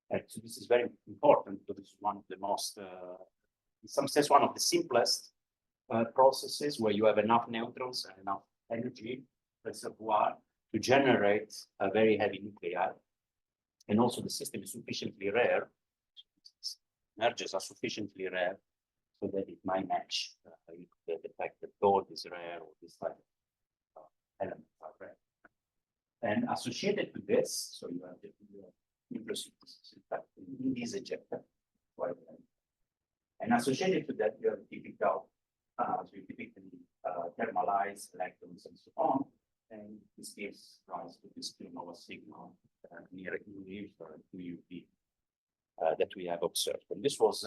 And so this is very important because this is one of the most, in some sense, one of the simplest processes where you have enough neutrons and enough energy reservoir to generate a very heavy nuclei. And also the system is sufficiently rare, mergers are sufficiently rare so that it might match the fact that gold is rare or this type of elements are rare. And associated to this, so you have the nucleus in this ejecta. And associated to that, you have typical, so you typically thermalize electrons and so on. And this gives rise to this kilonova signal near UV that we have observed. And this was,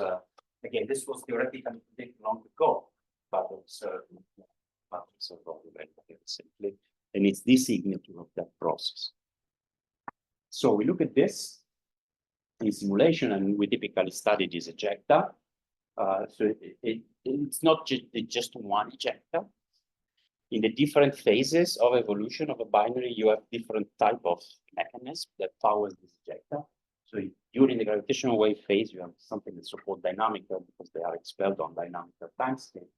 again, this was theoretically predicted long ago, but observed very simply. And it's the signature of that process. So we look at this in simulation, and we typically study this ejecta. So it's not just one ejecta. In the different phases of evolution of a binary, you have different type of mechanism that powers this ejecta. So during the gravitational wave phase, you have something that's so-called dynamical because they are expelled on dynamical timescale.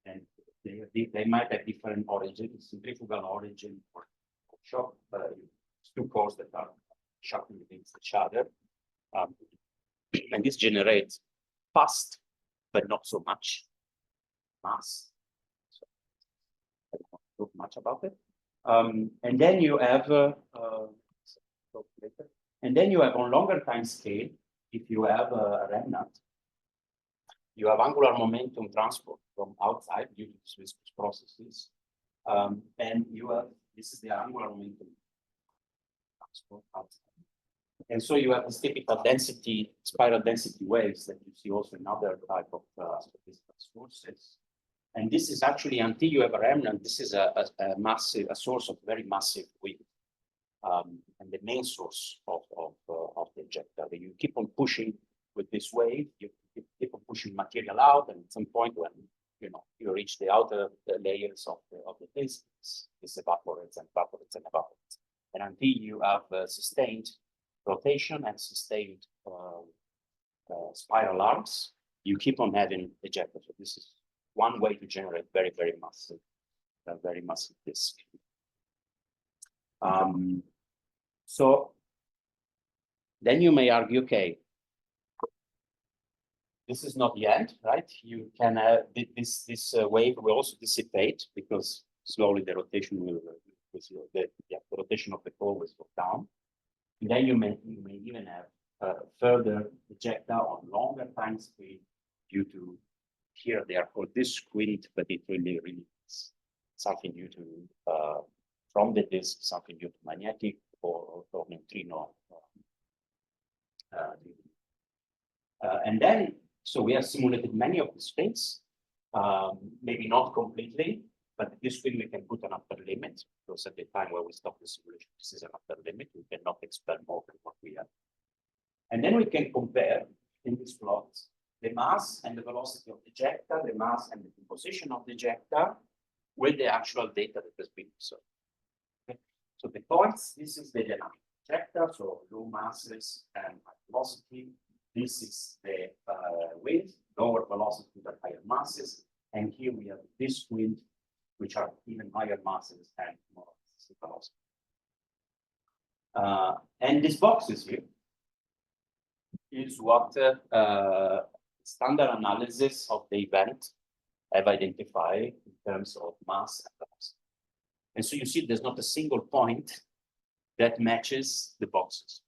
And they might have different origins, centrifugal origin or shock, two cores that are shocking against each other. And this generates fast, but not so much mass. So I don't want to talk much about it. And then you have, on longer time scale, if you have a remnant, you have angular momentum transport from outside due to these viscous processes. And you have, this is the angular momentum transport outside. And so you have this typical density, spiral density waves that you see also in other type of astrophysical sources. And this is actually, until you have a remnant, this is a source of very massive wind. And the main source of the ejecta. You keep on pushing with this wave, you keep on pushing material out, and at some point when you reach the outer layers of the phase, this evaporates and evaporates and evaporates. And until you have sustained rotation and sustained spiral arms, you keep on having ejecta. So this is one way to generate very, very massive disk. So then you may argue, okay, this is not the end, right? You can have this wave will also dissipate because slowly the rotation will, the rotation of the core will go down. And then you may even have further ejecta on longer time scale due to, here they are called disk wind, but it really is something due to from the disk, something due to magnetic or neutrino. And then, so we have simulated many of these things, maybe not completely, but this thing we can put an upper limit, because at the time where we stop the simulation, this is an upper limit. We cannot expel more than what we have. And then we can compare in this plot the mass and the velocity of the ejecta, the mass and the composition of the ejecta with the actual data that has been observed. Okay. So the points, this is the dynamic ejecta, so low masses and high velocity. This is the wind, lower velocity but higher masses. And here we have this wind, which are even higher masses and more velocity. And this boxes here is what standard analysis of the event have identified in terms of mass and velocity. And so you see there's not a single point that matches the boxes.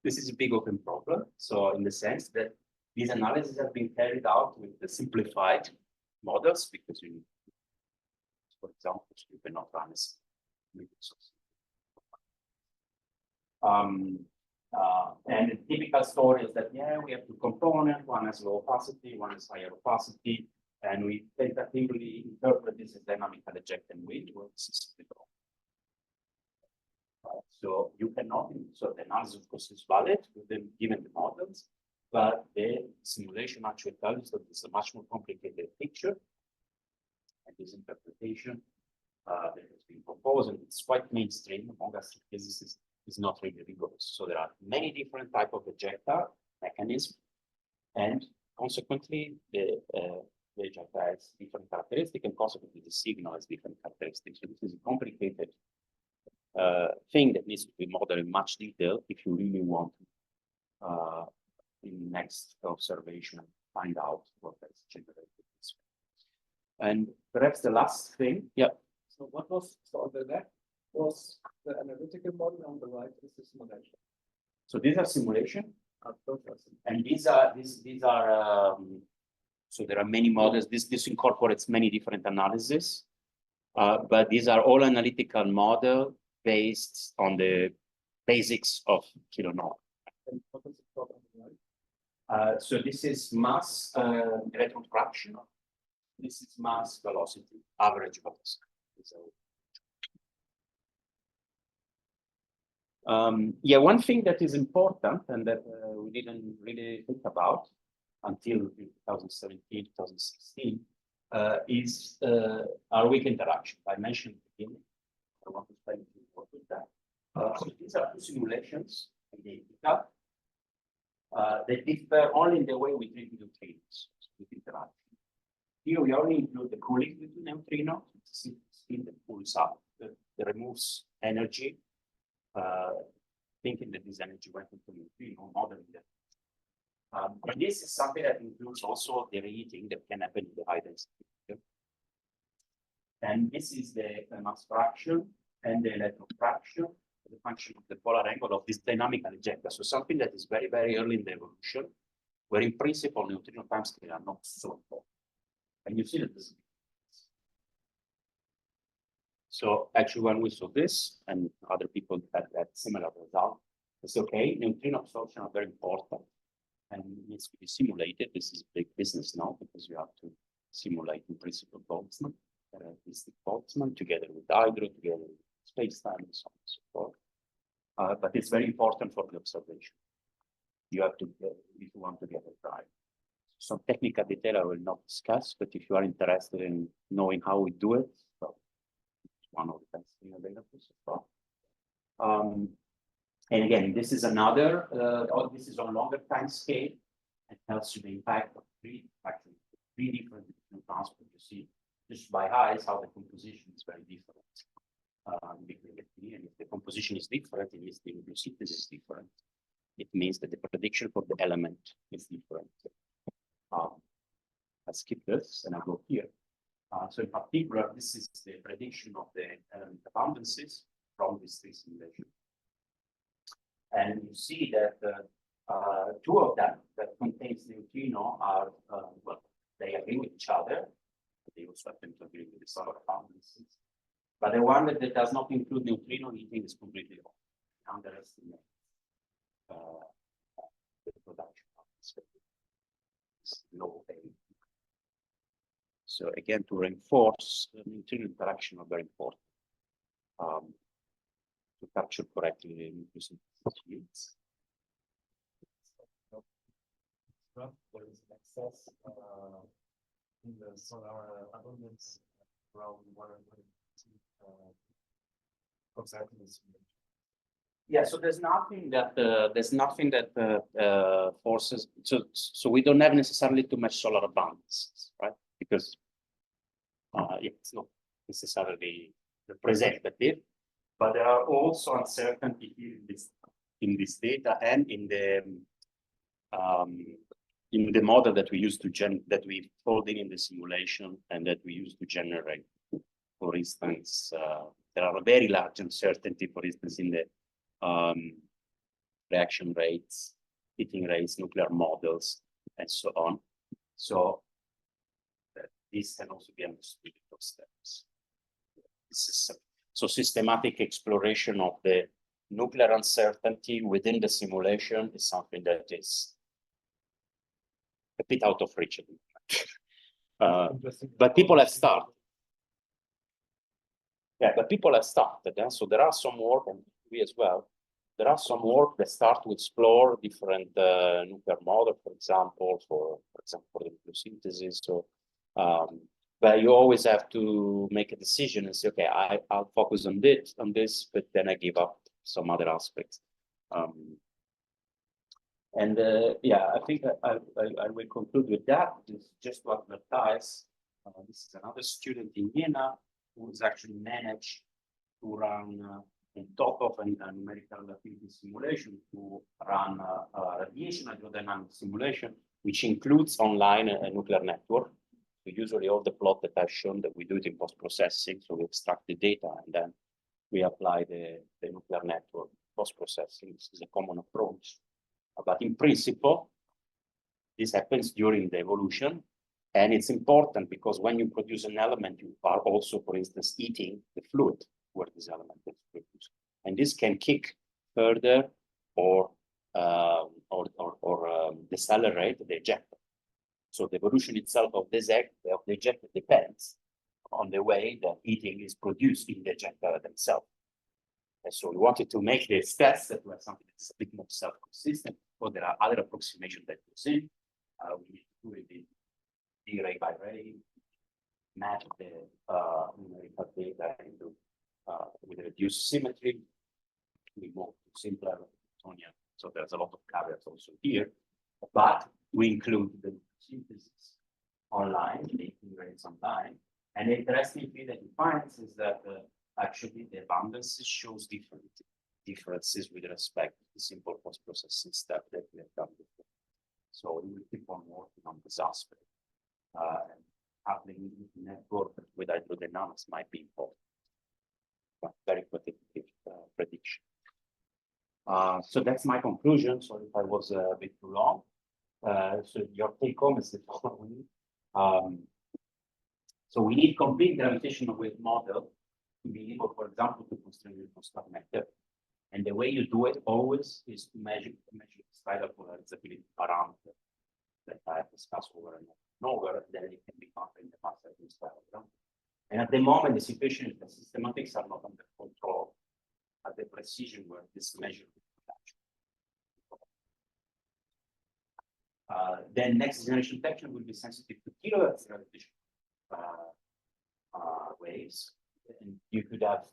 This is a big open problem. So in the sense that these analyses have been carried out with the simplified models, because you, for example, you cannot run as and the typical story is that, yeah, we have two components, one has low opacity, one has higher opacity, and we tentatively interpret this as dynamical ejecta wind, well, this is wrong. So you cannot, so the analysis of course is valid given the models, but the simulation actually tells us that it's a much more complicated picture, and this interpretation that has been proposed, and it's quite mainstream among astrophysicists. Is not really rigorous. So there are many different types of ejecta mechanisms, and consequently, the ejecta has different characteristics, and consequently, the signal has different characteristics. So this is a complicated thing that needs to be modeled in much detail if you really want to, in next observation, find out what has generated this. And perhaps the last thing, yeah. So what was, so on the left was the analytical model, on the right is the simulation. So these are simulation, and these are so there are many models. This incorporates many different analyses, but these are all analytical model based on the basics of kilonova. And what is the problem, right? So this is mass electron fraction. This is mass velocity, average velocity. Yeah, one thing that is important and that we didn't really think about until 2017, 2016 is our weak interaction. I mentioned at the beginning. I want to explain to you what is that. So these are two simulations in the ejecta. They differ only in the way we treat neutrinos with interaction. Here we only include the cooling between neutrinos. It's a spin that pulls up, that removes energy, thinking that this energy went into neutrino, modeling that. And this is something that includes also the reheating that can happen in the high density. And this is the mass fraction and the electron fraction, the function of the polar angle of this dynamical ejecta. So something that is very, very early in the evolution, where in principle neutrino timescale are not so important. And you see that this. So actually, when we saw this, and other people had similar result, it's okay. Neutrino absorption are very important, and needs to be simulated. This is big business now because you have to simulate in principle Boltzmann, relativistic Boltzmann, together with hydro, together with space-time, and so on and so forth. But it's very important for the observation. You have to, if you want to get it right. Some technical detail I will not discuss, but if you are interested in knowing how we do it, so it's one of the best things available so far. And again, this is another, this is on longer time scale. It tells you the impact of three different transport. You see just by eyes how the composition is very different between the three. And if the composition is different, it means the synthesis is different. It means that the prediction for the element is different. I skip this and I go here. So in particular, this is the prediction of the element abundances from this three simulation. And you see that two of them that contains neutrino are, well, they agree with each other. They also happen to agree with the solar abundances. But the one that does not include neutrino heating is completely wrong. Underestimate the production of this low value. So again, to reinforce the neutrino interaction are very important to capture correctly the nucleus fields. There is excess in the solar abundance around 120 Yeah, so there's nothing that forces. So we don't have necessarily too much solar abundance, right? Because it's not necessarily representative, but there are also uncertainty in this data and in the model that we use to that we fold in the simulation and that we use to generate. For instance, there are a very large uncertainty, for instance, in the reaction rates, heating rates, nuclear models, and so on. So this can also be understood in those steps. This is so systematic exploration of the nuclear uncertainty within the simulation is something that is a bit out of reach. But people have started. Yeah, but people have started. So there are some work, and we as well, there are some work that start to explore different nuclear models, for example, for the nucleosynthesis. So But you always have to make a decision and say, okay, I'll focus on this, but then I give up some other aspects. Yeah, I think I will conclude with that. It's just to advertise. This is another student in Jena who has actually managed to run on top of a numerical relativity simulation to run a radiation hydrodynamic simulation, which includes online a nuclear network. So usually all the plot that I've shown that we do it in post-processing. So we extract the data and then we apply the nuclear network post-processing. This is a common approach. But in principle, this happens during the evolution. And it's important because when you produce an element, you are also, for instance, eating the fluid where this element is produced. And this can kick further or decelerate the ejecta. So the evolution itself of the ejecta depends on the way that heating is produced in the ejecta themselves. And so we wanted to make this test that we have something that's a bit more self-consistent, or there are other approximations that goes in. We need to do it in ray by ray, match the numerical data into with reduced symmetry. We move to simpler Newtonian. So there's a lot of caveats also here, but we include the synthesis online, the rates online. And the interesting thing that he finds is that actually the abundances shows differences with respect to the simple post-processing step that we have done before. So we will keep on working on this aspect. And having network with hydrodynamics might be important. But very quantitative prediction. So that's my conclusion. Sorry if I was a bit too long. So your take home is the following. So we need complete gravitational wave model to be able, for example, to constrain the constant matter. And the way you do it always is to measure the spiral polarizability parameter that I have discussed over and over, then it can be found in the master spiral. And at the moment, the situation is that systematics are not under control at the precision where this measure is then next generation detection will be sensitive to kilohertz gravitational waves. And you could have,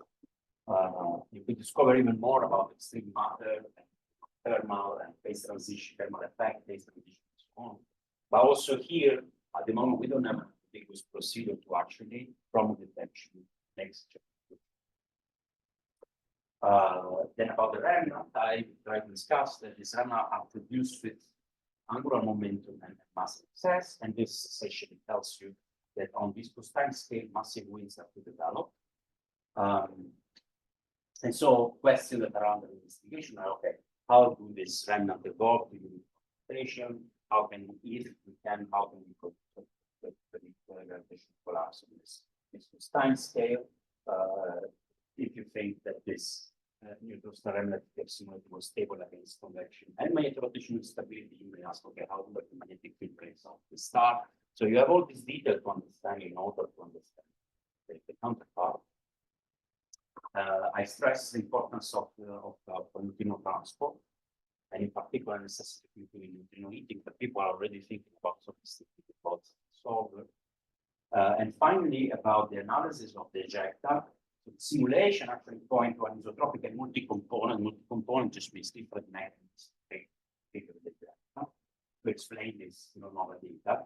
you could discover even more about extreme matter, and thermal and phase transition, thermal effect, phase transition, and so on. But also here, at the moment, we don't have a rigorous procedure to actually from detection next generation. Then about the remnant, I tried to discuss that these remnants are produced with angular momentum and massive excess, and this essentially tells you that on this time scale, massive winds have to develop. And so questions that are under investigation are, okay, how do this remnant evolve to concentration? How can we, if we can, how can we predict gravitational collapse on this time scale? If you think that this neutron star remnant simulated was stable against convection and magnetic rotational stability, you may ask, okay, how do the magnetic field breaks off the star? So you have all these details to understand in order to understand the counterpart. I stress the importance of neutrino transport, and in particular necessity of neutrino heating, but people are already thinking about sophisticated solver. And finally, about the analysis of the ejecta. So the simulation actually point to an isotropic and multi-component. Multi-component just means different methods to explain this kilonova data.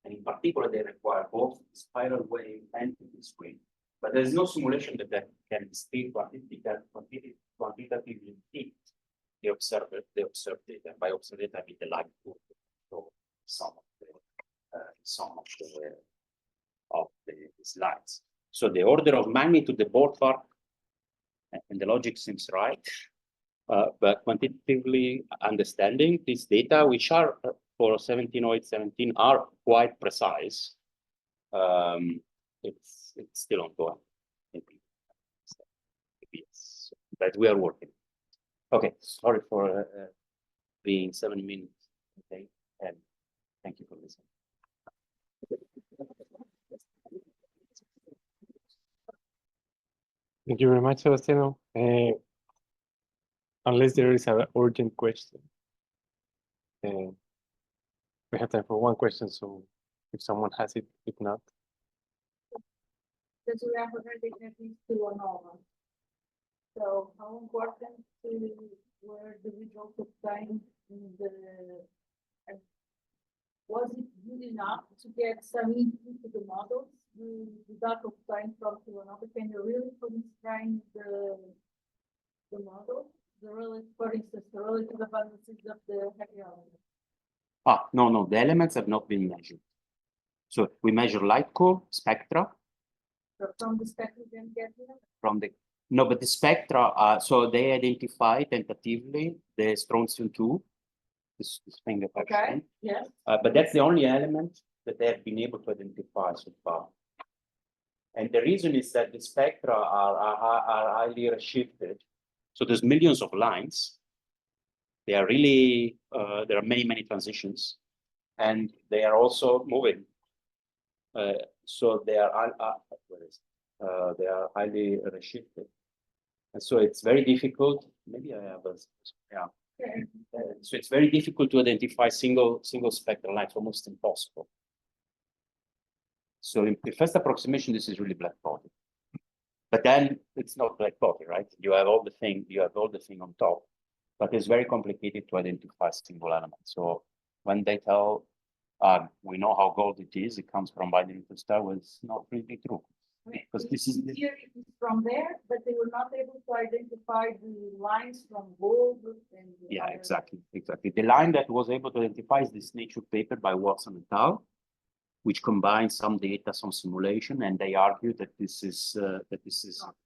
And in particular, they require both spiral wave and discrete. But there is no simulation that can still quantitatively fit the observed data. By observed data, I mean the light curve, so some of the slides. So the order of magnitude, the ballpark, and the logic seems right, but quantitatively understanding these data, which are for 170817 are quite precise. It's still ongoing. Yes, but we are working. Okay, sorry for being 7 minutes. Okay, and thank you for listening. Thank you very much, Sebastiano. Unless there is an urgent question, we have time for one question. So if someone has it, if not, because we have already had these kilonova. So how important were the results of time in the, was it good enough to get some input to the models, the data of time from kilonova? Can you really constrain the model? For instance, the relative abundances of the heavy elements. No, the elements have not been measured. So we measure light core spectra. So from the spectrum you can get here? From the no, but the spectra, so they identify tentatively the strontium 2, this finger Okay, action. yes. But that's the only element that they have been able to identify so far. And the reason is that the spectra are highly reshifted. So there's millions of lines. They are really, there are many transitions, and they are also moving. So they are, they are highly reshifted. And so it's very difficult. Maybe I have a, yeah. So it's very difficult to identify single spectral lines, almost impossible. So in the first approximation, this is really black body. But then it's not black body, right? You have all the thing, on top, but it's very complicated to identify single elements. So when they tell, we know how gold it is, it comes from binary to star, well, it's not really true. Because this is theory is from there, but they were not able to identify the lines from gold and yeah, exactly. The line that was able to identify is this Nature paper by Watson et al., which combines some data, some simulation, and they argue that this is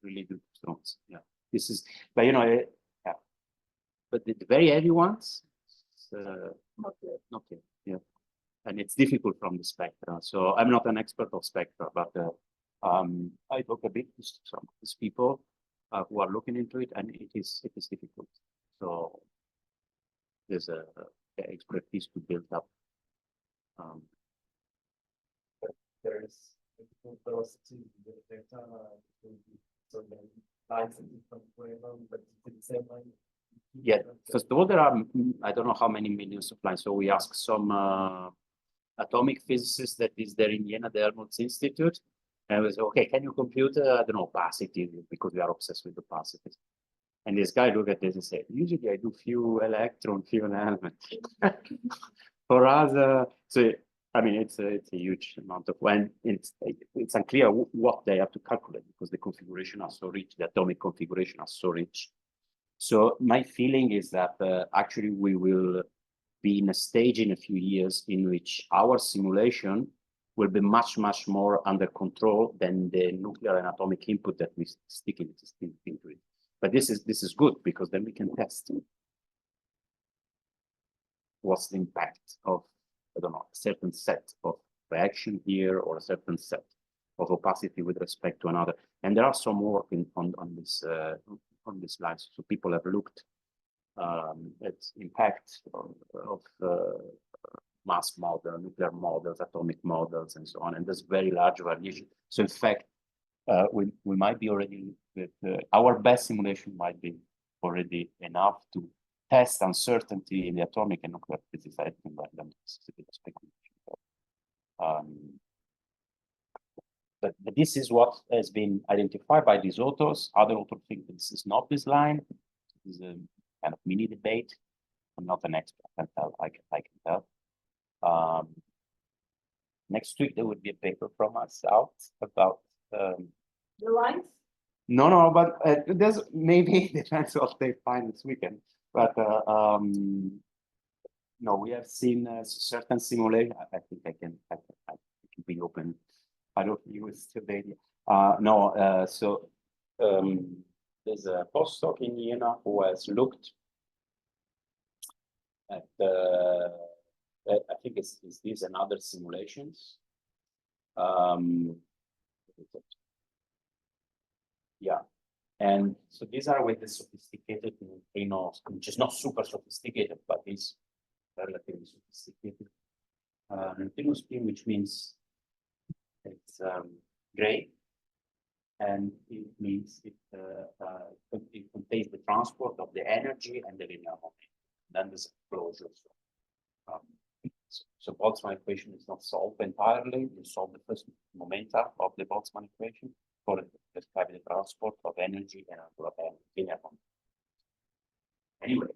really good strings. Yeah, this is, but you know, yeah, but the very heavy ones, not yet. Yeah, and it's difficult from the spectra. So I'm not an expert of spectra, but I talk a bit to some of these people who are looking into it, and it is difficult. So there's a expertise to build up. There is velocity in the data, so then lines in different wavelengths, but it's the same line. Yeah, first of all, there are, I don't know how many millions of lines. So we asked some atomic physicist that is there in Jena, the Helmholtz Institute. And we said, okay, can you compute, I don't know, opacity, because we are obsessed with opacity. And this guy looked at this and said, usually I do few electron, few element. For us, so I mean, it's a huge amount of when it's unclear what they have to calculate because the configuration are so rich, the atomic configuration are so rich. So my feeling is that actually we will be in a stage in a few years in which our simulation will be much more under control than the nuclear and atomic input that we stick into it. But this is good because then we can test what's the impact of, I don't know, a certain set of reaction here or a certain set of opacity with respect to another. And there are some work on this line. So people have looked at impact of mass model, nuclear models, atomic models, and so on. And there's very large variation. So in fact, we might be already, our best simulation might be already enough to test uncertainty in the atomic and nuclear physics. I think that is a bit of speculation. But this is what has been identified by these authors. Other authors think this is not this line. This is a kind of mini debate. I'm not an expert, I can tell. Next week, there would be a paper from us out about the lines? No, but there's maybe depends what they find this weekend. But no, we have seen certain simulation. I think I can be open. I don't use today. No, so there's a postdoc in Jena who has looked at I think it's these and other simulations. Yeah. And so these are with the sophisticated neutrinos, which is not super sophisticated, but is relatively sophisticated neutrino spin, which means it's gray, and it means it contains the transport of the energy and the linear momentum. Then there's a closure. So Boltzmann equation is not solved entirely. You solve the first momenta of the Boltzmann equation, call it describe the transport of energy and energy. Anyway,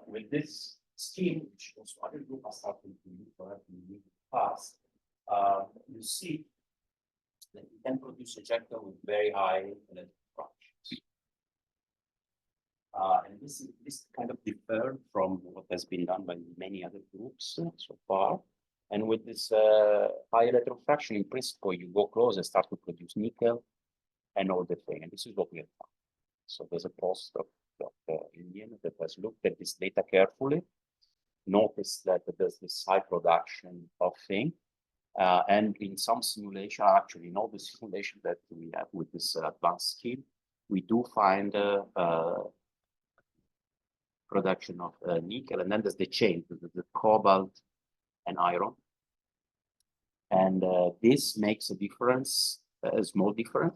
with this scheme, which also other group are starting to use or have been used in the past, you see that you can produce ejecta with very high electric functions. And this kind of differed from what has been done by many other groups so far. And with this high electron fraction, in principle, you go close and start to produce nickel and all the thing. And this is what we have done. So there's a postdoc in Jena that has looked at this data carefully, noticed that there's this high production of thing. And in some simulation, actually in all the simulation that we have with this advanced scheme, we do find production of nickel, and then there's the chain, the cobalt and iron. And this makes a difference, a small difference.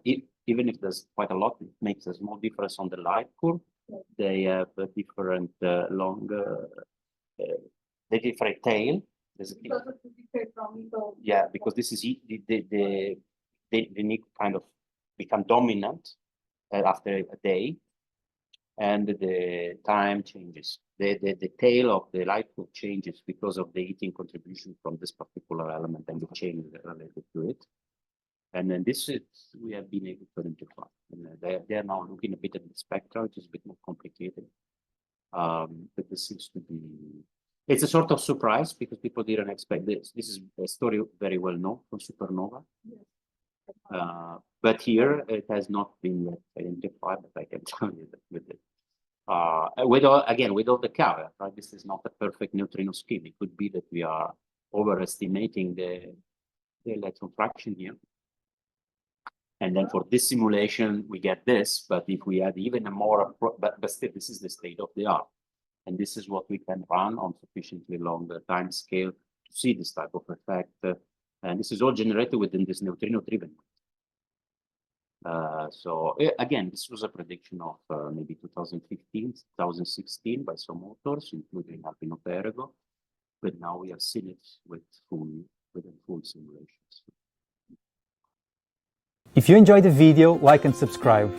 Even if there's quite a lot, it makes a small difference on the light curve. They have a different longer, the different tail. Yeah, because this is the nickel kind of become dominant after a day, and the time changes. The tail of the light curve changes because of the heating contribution from this particular element and the chain related to it. And then this is we have been able to identify. And they are now looking a bit at the spectra, which is a bit more complicated. But this seems to be. It's a sort of surprise because people didn't expect this. This is a story very well known from supernova. Yes. But here it has not been yet identified, but I can tell you that with it. With all the caveat, right? This is not a perfect neutrino scheme. It could be that we are overestimating the electron fraction here. And then for this simulation, we get this, but if we add even a more, but still, this is the state of the art. And this is what we can run on sufficiently longer time scale to see this type of effect. And this is all generated within this neutrino-driven. So again, this was a prediction of maybe 2015, 2016 by some authors, including Albino Perego. But now we have seen it with full simulations. If you enjoyed the video, like and subscribe.